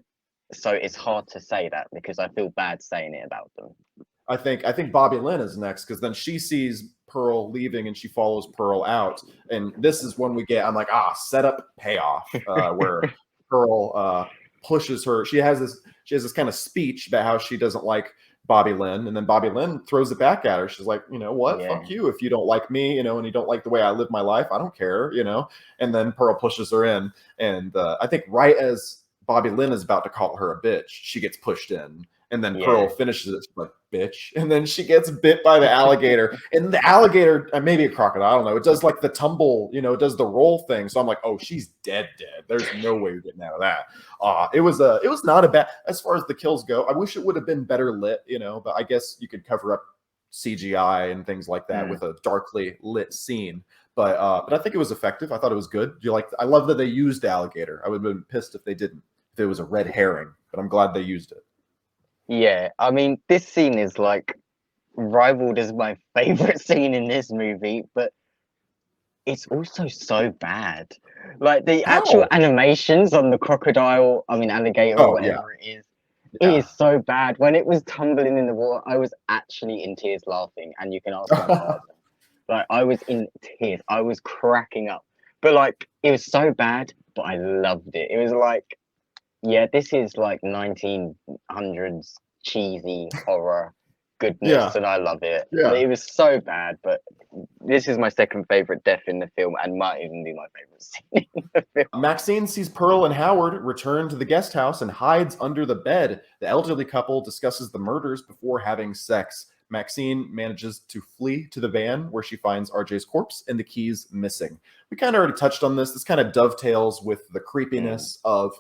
So it's hard to say that because I feel bad saying it about them. I think Bobby Lynn is next because then she sees Pearl leaving and she follows Pearl out, and this is when we get setup payoff where Pearl pushes her. She has this kind of speech about how she doesn't like Bobby Lynn, and then Bobby Lynn throws it back at her. She's like, what? Yeah. Fuck you if you don't like me, and you don't like the way I live my life. I don't care, And then Pearl pushes her in, and I think right as Bobby Lynn is about to call her a bitch, she gets pushed in. And then Pearl finishes it like, bitch. And then she gets bit by the alligator. And the alligator, maybe a crocodile, I don't know. It does like the tumble, it does the roll thing. So I'm like, oh, she's dead. There's no way you're getting out of that. It was not a bad, as far as the kills go. I wish it would have been better lit, but I guess you could cover up CGI and things like that with a darkly lit scene. But I think it was effective. I thought it was good. I love that they used the alligator. I would have been pissed if they didn't, if it was a red herring, but I'm glad they used it. Yeah, I mean, this scene is like rivaled as my favorite scene in this movie, but it's also so bad. Like the actual animations on the alligator, or whatever it is, it is so bad. When it was tumbling in the water, I was actually in tears laughing, and you can ask my partner. Like I was in tears, I was cracking up. But like it was so bad, but I loved it. It was like, Yeah, this is like 1900s cheesy horror goodness, Yeah, and I love it. yeah. It was so bad, but this is my second favorite death in the film, and might even be my favorite scene in the film. Maxine sees Pearl and Howard return to the guest house and hides under the bed. The elderly couple discusses the murders before having sex. Maxine manages to flee to the van where she finds RJ's corpse and the keys missing. We kind of already touched on this. This kind of dovetails with the creepiness of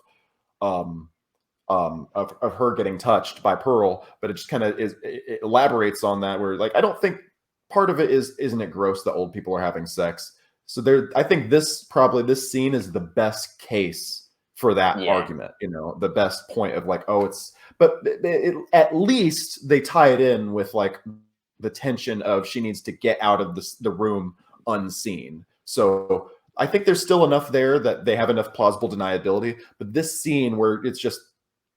her getting touched by Pearl, but it just kind of it elaborates on that, where like I don't think part of it isn't it gross that old people are having sex. So there, I think this scene is the best case for that argument. You know, the best point of like, oh, it's, but at least they tie it in with like the tension of she needs to get out of the room unseen. So I think there's still enough there that they have enough plausible deniability. But this scene where it's just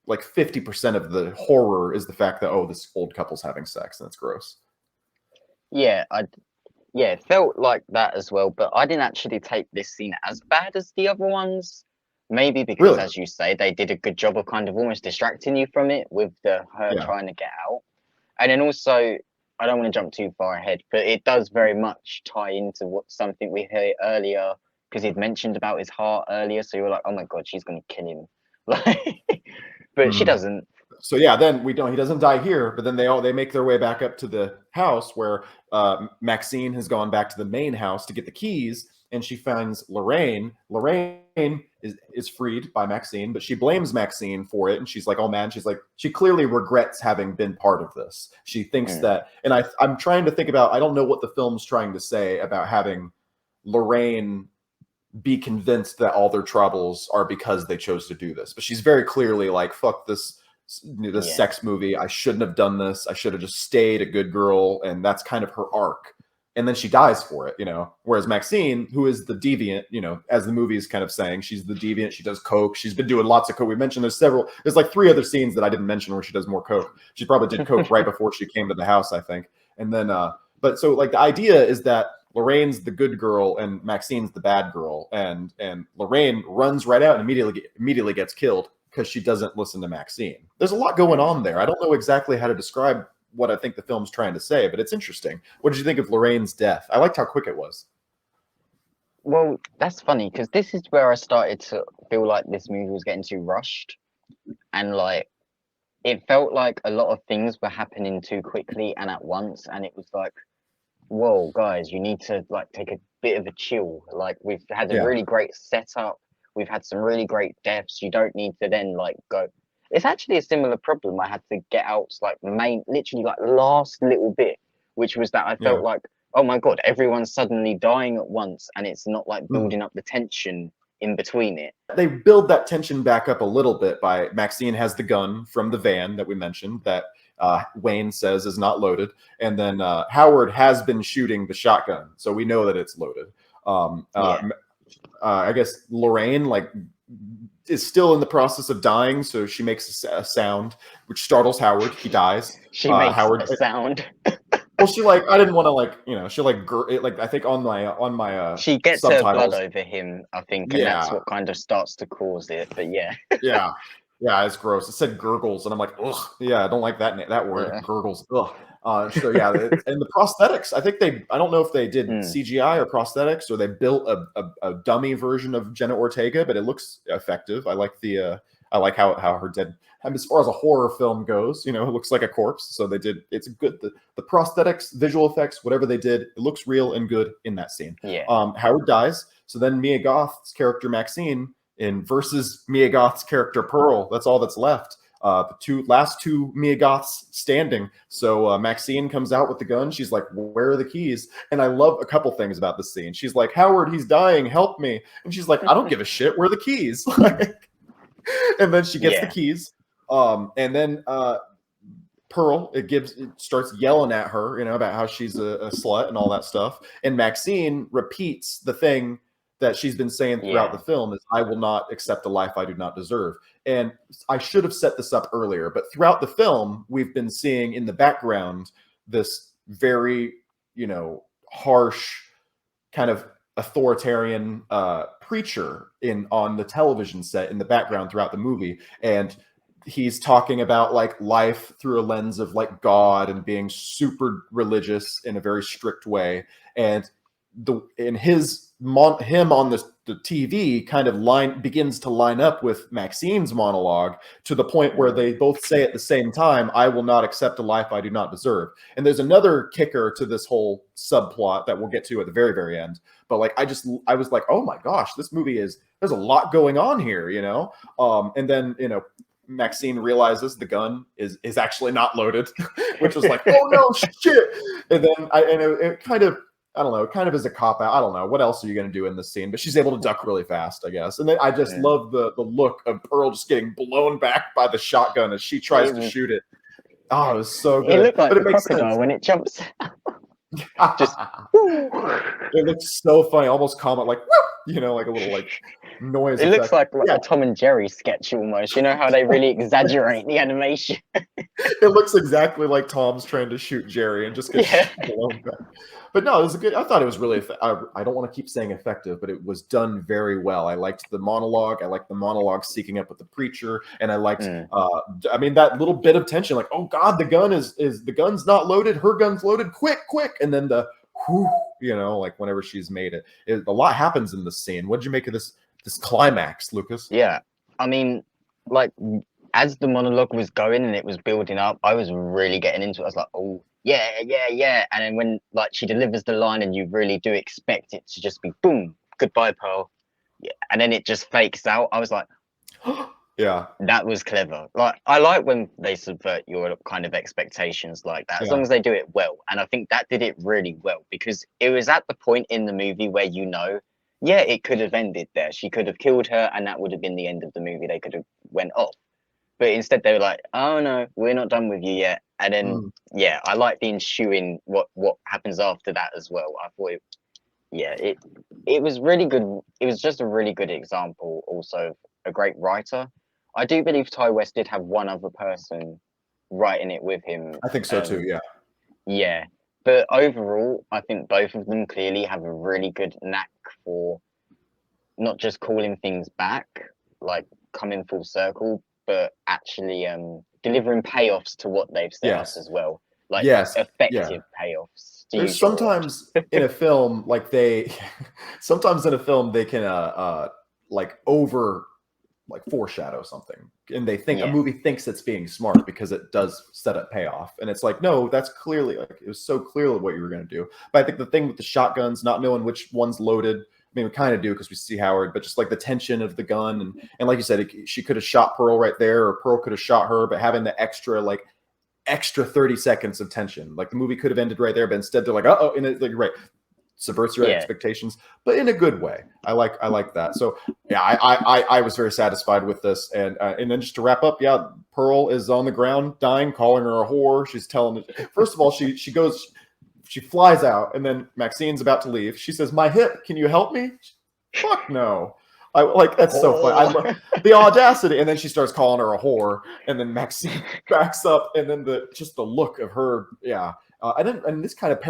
like 50% of the horror is the fact that, oh, this old couple's having sex and it's gross. Yeah, it felt like that as well, but I didn't actually take this scene as bad as the other ones. Maybe because, as you say, they did a good job of kind of almost distracting you from it with her trying to get out. And then also, I don't want to jump too far ahead, but it does very much tie into something we heard earlier, because he'd mentioned about his heart earlier. So you were like, oh my God, she's going to kill him. Like, but she doesn't. So yeah, then he doesn't die here, but then they make their way back up to the house where Maxine has gone back to the main house to get the keys, and she finds Lorraine. Lorraine is freed by Maxine, but she blames Maxine for it, and she's like all mad. She's like, she clearly regrets having been part of this. She thinks that, and I'm trying to think about, I don't know what the film's trying to say about having Lorraine be convinced that all their troubles are because they chose to do this, but she's very clearly like, fuck this sex movie. I shouldn't have done this. I should have just stayed a good girl. And that's kind of her arc. And then she dies for it, you know, whereas Maxine, who is the deviant, you know, as the movie is kind of saying, she's the deviant. She does coke. She's been doing lots of coke. We mentioned there's like 3 other scenes that I didn't mention where she does more coke. She probably did coke right before she came to the house, I think. And then, but so like the idea is that Lorraine's the good girl and Maxine's the bad girl, and Lorraine runs right out and immediately gets killed because she doesn't listen to Maxine. There's a lot going on there. I don't know exactly how to describe what I think the film's trying to say, but it's interesting. What did you think of Lorraine's death? I liked how quick it was. Well, that's funny, because this is where I started to feel like this movie was getting too rushed, and like it felt like a lot of things were happening too quickly and at once, and it was like, whoa, guys, you need to like take a bit of a chill. Like, we've had a really great setup. We've had some really great deaths. You don't need to then like go. It's actually a similar problem I had to get out, like literally like last little bit, which was that I felt like, oh my God, everyone's suddenly dying at once, and it's not like building up the tension in between it. They build that tension back up a little bit by Maxine has the gun from the van that we mentioned that Wayne says is not loaded, and then Howard has been shooting the shotgun, so we know that it's loaded. I guess Lorraine like is still in the process of dying, so she makes a sound which startles Howard. He dies. She makes a sound. Well, she like, I didn't want to like, you know, she like I think on my she gets subtitles, her blood over him, I think, and that's what kind of starts to cause it. But yeah, it's gross. It said gurgles, and I'm like, ugh, yeah, I don't like that word, gurgles. Ugh. So yeah, and the prosthetics, I think I don't know if they did CGI or prosthetics, or they built a dummy version of Jenna Ortega, but it looks effective. I like how her dead, as far as a horror film goes, you know, it looks like a corpse. So it's good. The prosthetics, visual effects, whatever they did, it looks real and good in that scene. Yeah. Howard dies. So then Mia Goth's character Maxine versus Mia Goth's character Pearl. That's all that's left. The last two Mia Goths standing. So Maxine comes out with the gun. She's like, where are the keys? And I love a couple things about this scene. She's like, Howard, he's dying. Help me. And she's like, I don't give a shit. Where are the keys? And then she gets the keys. And then Pearl, it starts yelling at her, you know, about how she's a slut and all that stuff. And Maxine repeats the thing that she's been saying throughout the film is, I will not accept a life I do not deserve. And I should have set this up earlier, but throughout the film, we've been seeing in the background this very, you know, harsh kind of authoritarian preacher on the television set in the background throughout the movie, and he's talking about like life through a lens of like God and being super religious in a very strict way, and him on the TV kind of begins to line up with Maxine's monologue to the point where they both say at the same time, "I will not accept a life I do not deserve." And there's another kicker to this whole subplot that we'll get to at the very, very end. But like, I was like, oh my gosh, this movie there's a lot going on here, you know? And then, you know, Maxine realizes the gun is actually not loaded, which was like, oh no, shit. And then it kind of, I don't know, kind of as a cop out. I don't know. What else are you going to do in this scene? But she's able to duck really fast, I guess. And then I just love the look of Pearl just getting blown back by the shotgun as she tries to shoot it. Oh, it was so good. It looked like but a crocodile when it jumps out. Just it looks so funny, almost comic, like, you know, like a little like noise. It looks like a Tom and Jerry sketch almost. You know how they really exaggerate the animation. It looks exactly like Tom's trying to shoot Jerry and just gets blown back. But no, it was I thought it was really, I don't want to keep saying effective, but it was done very well. I liked the monologue. I liked the monologue seeking up with the preacher. And I liked, I mean, that little bit of tension, like, oh God, the gun's not loaded. Her gun's loaded. Quick. And then you know, like whenever she's made it, a lot happens in this scene. What did you make of this climax, Lucas? Yeah. I mean, like, as the monologue was going and it was building up, I was really getting into it. I was like, oh, yeah. And then when like she delivers the line and you really do expect it to just be boom, goodbye, Pearl. Yeah. And then it just fakes out. I was like, yeah, that was clever. Like, I like when they subvert your kind of expectations like that, as long as they do it well. And I think that did it really well, because it was at the point in the movie where, you know, yeah, it could have ended there. She could have killed her and that would have been the end of the movie. They could have went off. But instead they were like, oh no, we're not done with you yet. And then, yeah, I like the ensuing what happens after that as well. I thought, it was really good. It was just a really good example also of a great writer. I do believe Ty West did have one other person writing it with him. I think so too, yeah. Yeah. But overall, I think both of them clearly have a really good knack for not just calling things back, like coming full circle, but actually delivering payoffs to what they've set us as well. Like effective payoffs. There's sometimes in a film, like sometimes in a film they can foreshadow something, and they think a movie thinks it's being smart because it does set up payoff, and it's like, no, that's clearly, like, it was so clearly what you were going to do. But I think the thing with the shotguns, not knowing which one's loaded, I mean, we kind of do because we see Howard, but just like the tension of the gun, and like you said, she could have shot Pearl right there, or Pearl could have shot her, but having the extra 30 seconds of tension, like the movie could have ended right there, but instead they're like, uh-oh, and it's like, right, subverts your expectations, but in a good way. I like that. So yeah, I was very satisfied with this, and then just to wrap up, yeah, Pearl is on the ground dying, calling her a whore. She's telling, first of all, she flies out, and then Maxine's about to leave. She says, "My hip, can you help me?" Fuck no. I like, that's so funny. I love the audacity. And then she starts calling her a whore, and then Maxine backs up, and then the look of her, and this kind of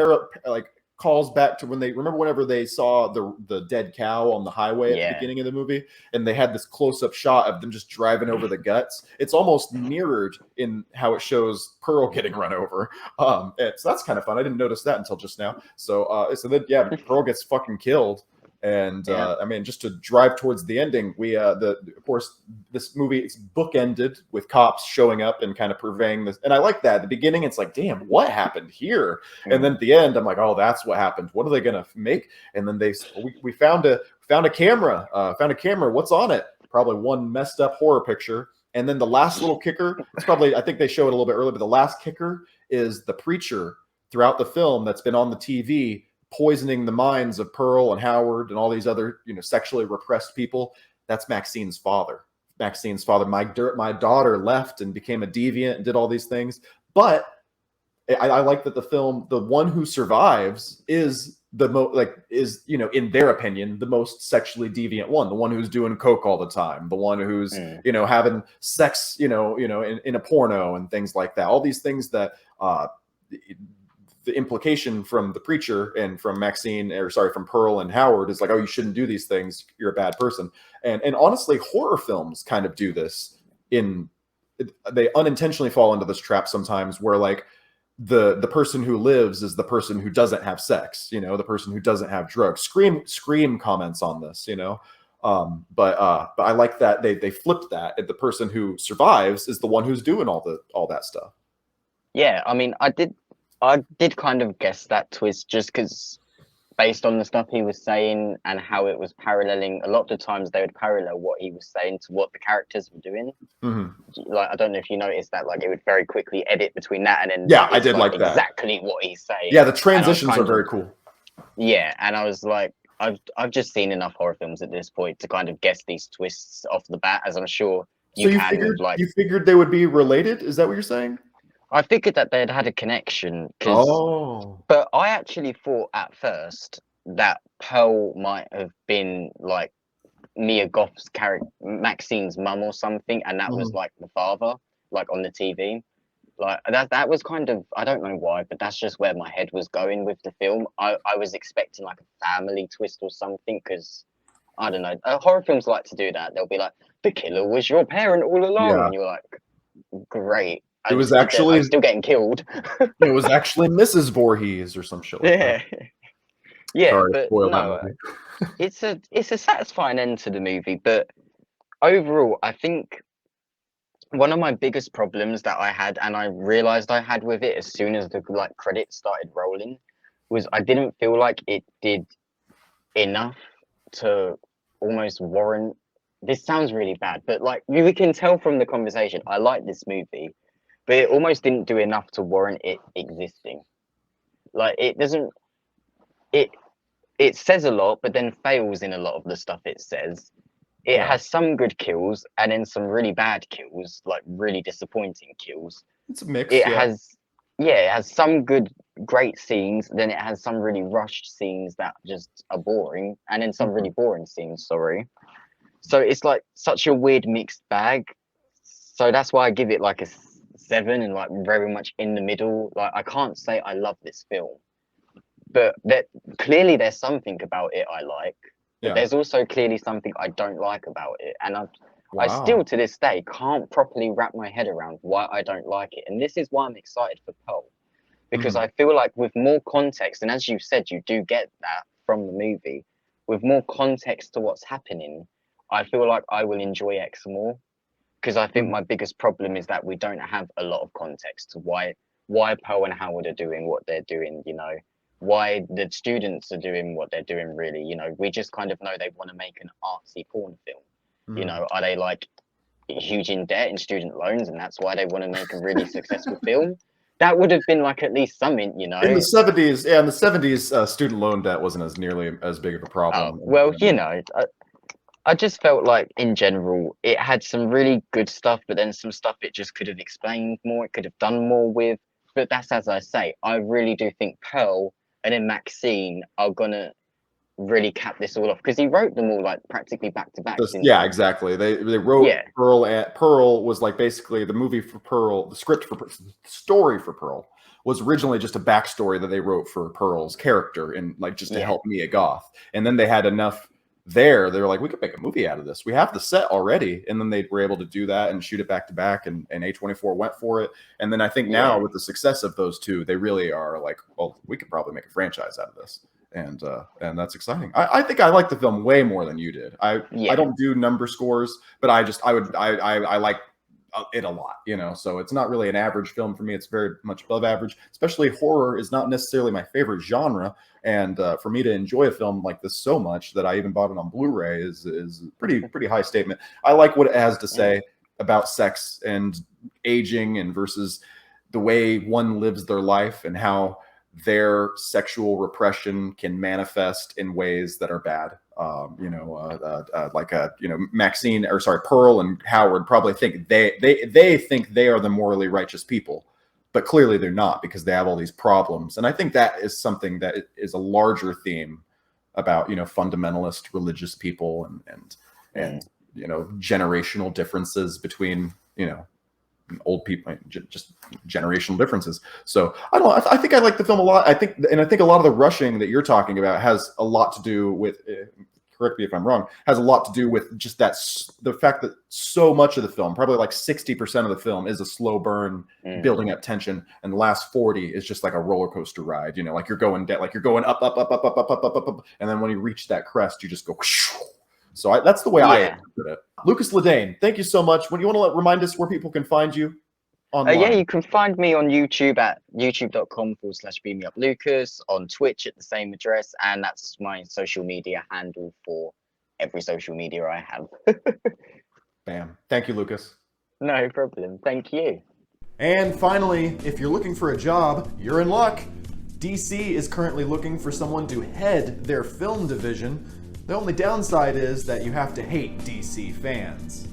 calls back to whenever they saw the dead cow on the highway at the beginning of the movie, and they had this close-up shot of them just driving over the guts. It's almost mirrored in how it shows Pearl getting run over. So that's kind of fun. I didn't notice that until just now. So then Pearl gets fucking killed. And I mean, just to drive towards the ending, of course, this movie is bookended with cops showing up and kind of purveying this. And I like that. At the beginning, it's like, damn, what happened here? And then at the end, I'm like, oh, that's what happened. What are they gonna make? And then we found a camera. Found a camera. What's on it? Probably one messed up horror picture. And then the last little kicker, it's probably, I think they show it a little bit earlier, but the last kicker is the preacher throughout the film that's been on the TV, poisoning the minds of Pearl and Howard and all these other, sexually repressed people. That's Maxine's father. My daughter left and became a deviant and did all these things. But I like that the film, the one who survives is in their opinion, the most sexually deviant one, the one who's doing coke all the time, the one who's, having sex, in a porno and things like that. All these things that, the implication from the preacher and from from Pearl and Howard is like, oh, you shouldn't do these things. You're a bad person. And honestly, horror films kind of do this they unintentionally fall into this trap sometimes where like the person who lives is the person who doesn't have sex, you know, the person who doesn't have drugs. Scream comments on this, you know. But I like that they flipped that. The person who survives is the one who's doing all that stuff. Yeah, I mean, I did kind of guess that twist just because based on the stuff he was saying and how it was paralleling. A lot of the times they would parallel what he was saying to what the characters were doing. Mm-hmm. Like, I don't know if you noticed that, like, it would very quickly edit between that and then I did like that. Exactly what he's saying. Yeah, the transitions are very cool. Yeah, and I was like, I've just seen enough horror films at this point to kind of guess these twists off the bat, as I'm sure you figured they would be related? Is that what you're saying? I figured that they'd had a connection. But I actually thought at first that Pearl might have been like Mia Goth's character, Maxine's mum or something, and that was like the father, like on the TV. Like that was kind of, I don't know why, but that's just where my head was going with the film. I was expecting like a family twist or something, because I don't know, horror films like to do that. They'll be like, the killer was your parent all along, and you're like, great. It was actually I'm still getting killed. It was actually Mrs. Voorhees or some shit like that. Yeah, sorry, but no, it's a satisfying end to the movie. But overall, I think one of my biggest problems that I had, and I realized I had with it as soon as the like credits started rolling, was I didn't feel like it did enough to almost warrant. This sounds really bad, but like we can tell from the conversation, I like this movie, but it almost didn't do enough to warrant it existing. Like it doesn't. It says a lot, but then fails in a lot of the stuff it says. It has some good kills and then some really bad kills, like really disappointing kills. It's a mix. It has some great scenes, then it has some really rushed scenes that just are boring, and then some really boring scenes, sorry. So it's like such a weird mixed bag. So that's why I give it like a 7 and like very much in the middle. Like I can't say I love this film, but clearly there's something about it I like. But there's also clearly something I don't like about it, and I still to this day can't properly wrap my head around why I don't like it. And this is why I'm excited for Pearl, because I feel like with more context, and as you said, you do get that from the movie, with more context to what's happening, I feel like I will enjoy X more, because I think my biggest problem is that we don't have a lot of context to why Pearl and Howard are doing what they're doing, you know, why the students are doing what they're doing, really. You know, we just kind of know they want to make an artsy porn film. You know, are they like huge in debt in student loans, and that's why they want to make a really successful film? That would have been like at least something, you know. In the 70s, student loan debt wasn't nearly as big of a problem. Oh, well, you know, I just felt like in general it had some really good stuff, but then some stuff it just could have explained more, it could have done more with. But that's, as I say, I really do think Pearl and then Maxine are gonna really cap this all off, because he wrote them all like practically back to back. Yeah, exactly. They wrote Pearl, and Pearl was like basically the movie for Pearl. The story for Pearl was originally just a backstory that they wrote for Pearl's character, and like just to help Mia Goth. And then they had enough there. They were like, we could make a movie out of this. We have the set already. And then they were able to do that and shoot it back to back, and A24 went for it. And then I think now with the success of those two, they really are like, well, we could probably make a franchise out of this. And that's exciting. I think I like the film way more than you did. I don't do number scores, but I like it a lot, you know. So it's not really an average film for me. It's very much above average. Especially horror is not necessarily my favorite genre, and for me to enjoy a film like this so much that I even bought it on Blu-ray is pretty high statement. I like what it has to say about sex and aging, and versus the way one lives their life, and how their sexual repression can manifest in ways that are bad. Maxine, or sorry, Pearl and Howard probably think they think they are the morally righteous people, but clearly they're not, because they have all these problems. And I think that is something that is a larger theme about, you know, fundamentalist religious people and you know, generational differences between, you know, old people, just generational differences. So I don't know. I think I like the film a lot. I think a lot of the rushing that you're talking about has a lot to do with. Correct me if I'm wrong, has a lot to do with just the fact that so much of the film, probably like 60% of the film, is a slow burn, building up tension, and the last 40 is just like a roller coaster ride. You know, like you're going up, and then when you reach that crest, you just go. Whoosh. So that's the way I interpret it. Lucas Ledain, thank you so much. When you want to remind us where people can find you online? Yeah, you can find me on YouTube at youtube.com/beammeuplucas, on Twitch at the same address, and that's my social media handle for every social media I have. Bam. Thank you, Lucas. No problem. Thank you. And finally, if you're looking for a job, you're in luck. DC is currently looking for someone to head their film division. The only downside is that you have to hate DC fans.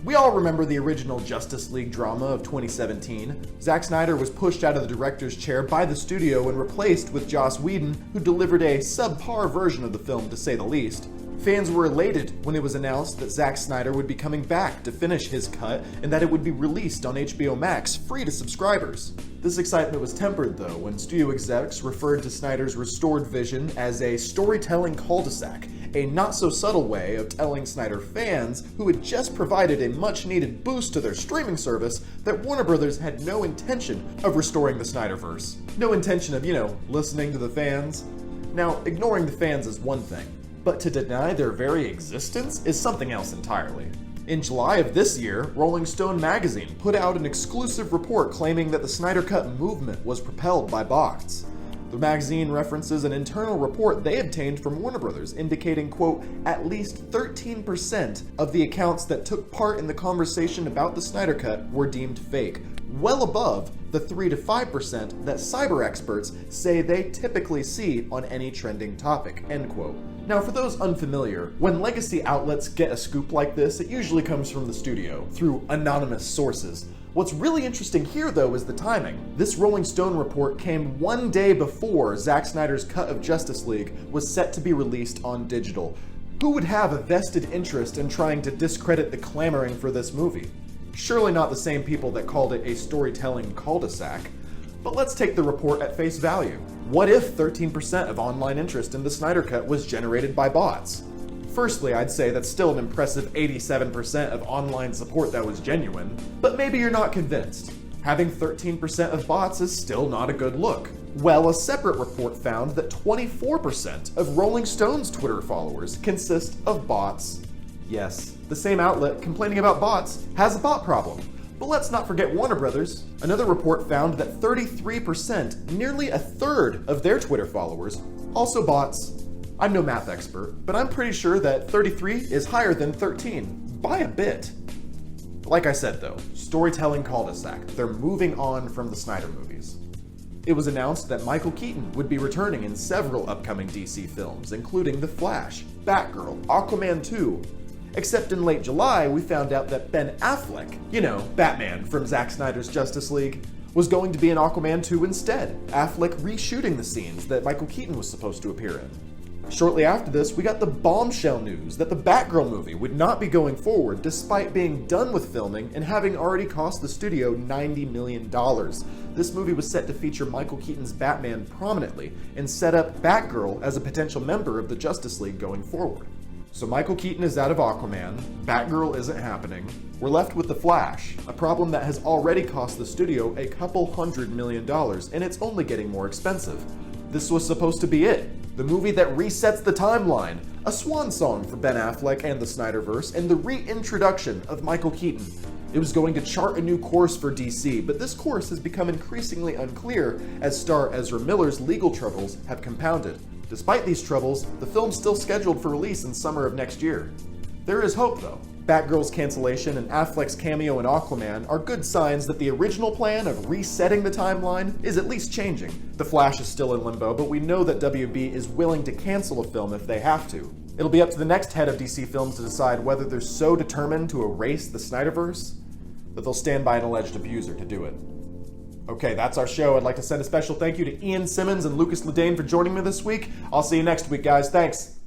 We all remember the original Justice League drama of 2017. Zack Snyder was pushed out of the director's chair by the studio and replaced with Joss Whedon, who delivered a subpar version of the film, to say the least. Fans were elated when it was announced that Zack Snyder would be coming back to finish his cut and that it would be released on HBO Max free to subscribers. This excitement was tempered, though, when studio execs referred to Snyder's restored vision as a storytelling cul-de-sac, a not-so-subtle way of telling Snyder fans, who had just provided a much-needed boost to their streaming service, that Warner Brothers had no intention of restoring the Snyder-verse. No intention of, listening to the fans. Now, ignoring the fans is one thing, but to deny their very existence is something else entirely. In July of this year, Rolling Stone magazine put out an exclusive report claiming that the Snyder Cut movement was propelled by bots. The magazine references an internal report they obtained from Warner Brothers indicating, quote, at least 13% of the accounts that took part in the conversation about the Snyder Cut were deemed fake, well above the 3 to 5% that cyber experts say they typically see on any trending topic, end quote. Now, for those unfamiliar, when legacy outlets get a scoop like this, it usually comes from the studio, through anonymous sources. What's really interesting here, though, is the timing. This Rolling Stone report came one day before Zack Snyder's cut of Justice League was set to be released on digital. Who would have a vested interest in trying to discredit the clamoring for this movie? Surely not the same people that called it a storytelling cul-de-sac. But let's take the report at face value. What if 13% of online interest in the Snyder Cut was generated by bots? Firstly, I'd say that's still an impressive 87% of online support that was genuine, but maybe you're not convinced. Having 13% of bots is still not a good look. Well, a separate report found that 24% of Rolling Stone's Twitter followers consist of bots. Yes, the same outlet complaining about bots has a bot problem. But let's not forget Warner Brothers. Another report found that 33%, nearly a third of their Twitter followers, also bots. I'm no math expert, but I'm pretty sure that 33 is higher than 13, by a bit. Like I said though, storytelling cul-de-sac, they're moving on from the Snyder movies. It was announced that Michael Keaton would be returning in several upcoming DC films, including The Flash, Batgirl, Aquaman 2, except in late July, we found out that Ben Affleck, Batman from Zack Snyder's Justice League, was going to be in Aquaman 2 instead, Affleck reshooting the scenes that Michael Keaton was supposed to appear in. Shortly after this, we got the bombshell news that the Batgirl movie would not be going forward despite being done with filming and having already cost the studio $90 million. This movie was set to feature Michael Keaton's Batman prominently and set up Batgirl as a potential member of the Justice League going forward. So Michael Keaton is out of Aquaman, Batgirl isn't happening, we're left with The Flash, a problem that has already cost the studio a couple $100 million, and it's only getting more expensive. This was supposed to be it, the movie that resets the timeline, a swan song for Ben Affleck and the Snyder-verse, and the reintroduction of Michael Keaton. It was going to chart a new course for DC, but this course has become increasingly unclear as star Ezra Miller's legal troubles have compounded. Despite these troubles, the film's still scheduled for release in summer of next year. There is hope, though. Batgirl's cancellation and Affleck's cameo in Aquaman are good signs that the original plan of resetting the timeline is at least changing. The Flash is still in limbo, but we know that WB is willing to cancel a film if they have to. It'll be up to the next head of DC Films to decide whether they're so determined to erase the Snyder-verse that they'll stand by an alleged abuser to do it. Okay, that's our show. I'd like to send a special thank you to Ian Simmons and Lucas Ledain for joining me this week. I'll see you next week, guys. Thanks.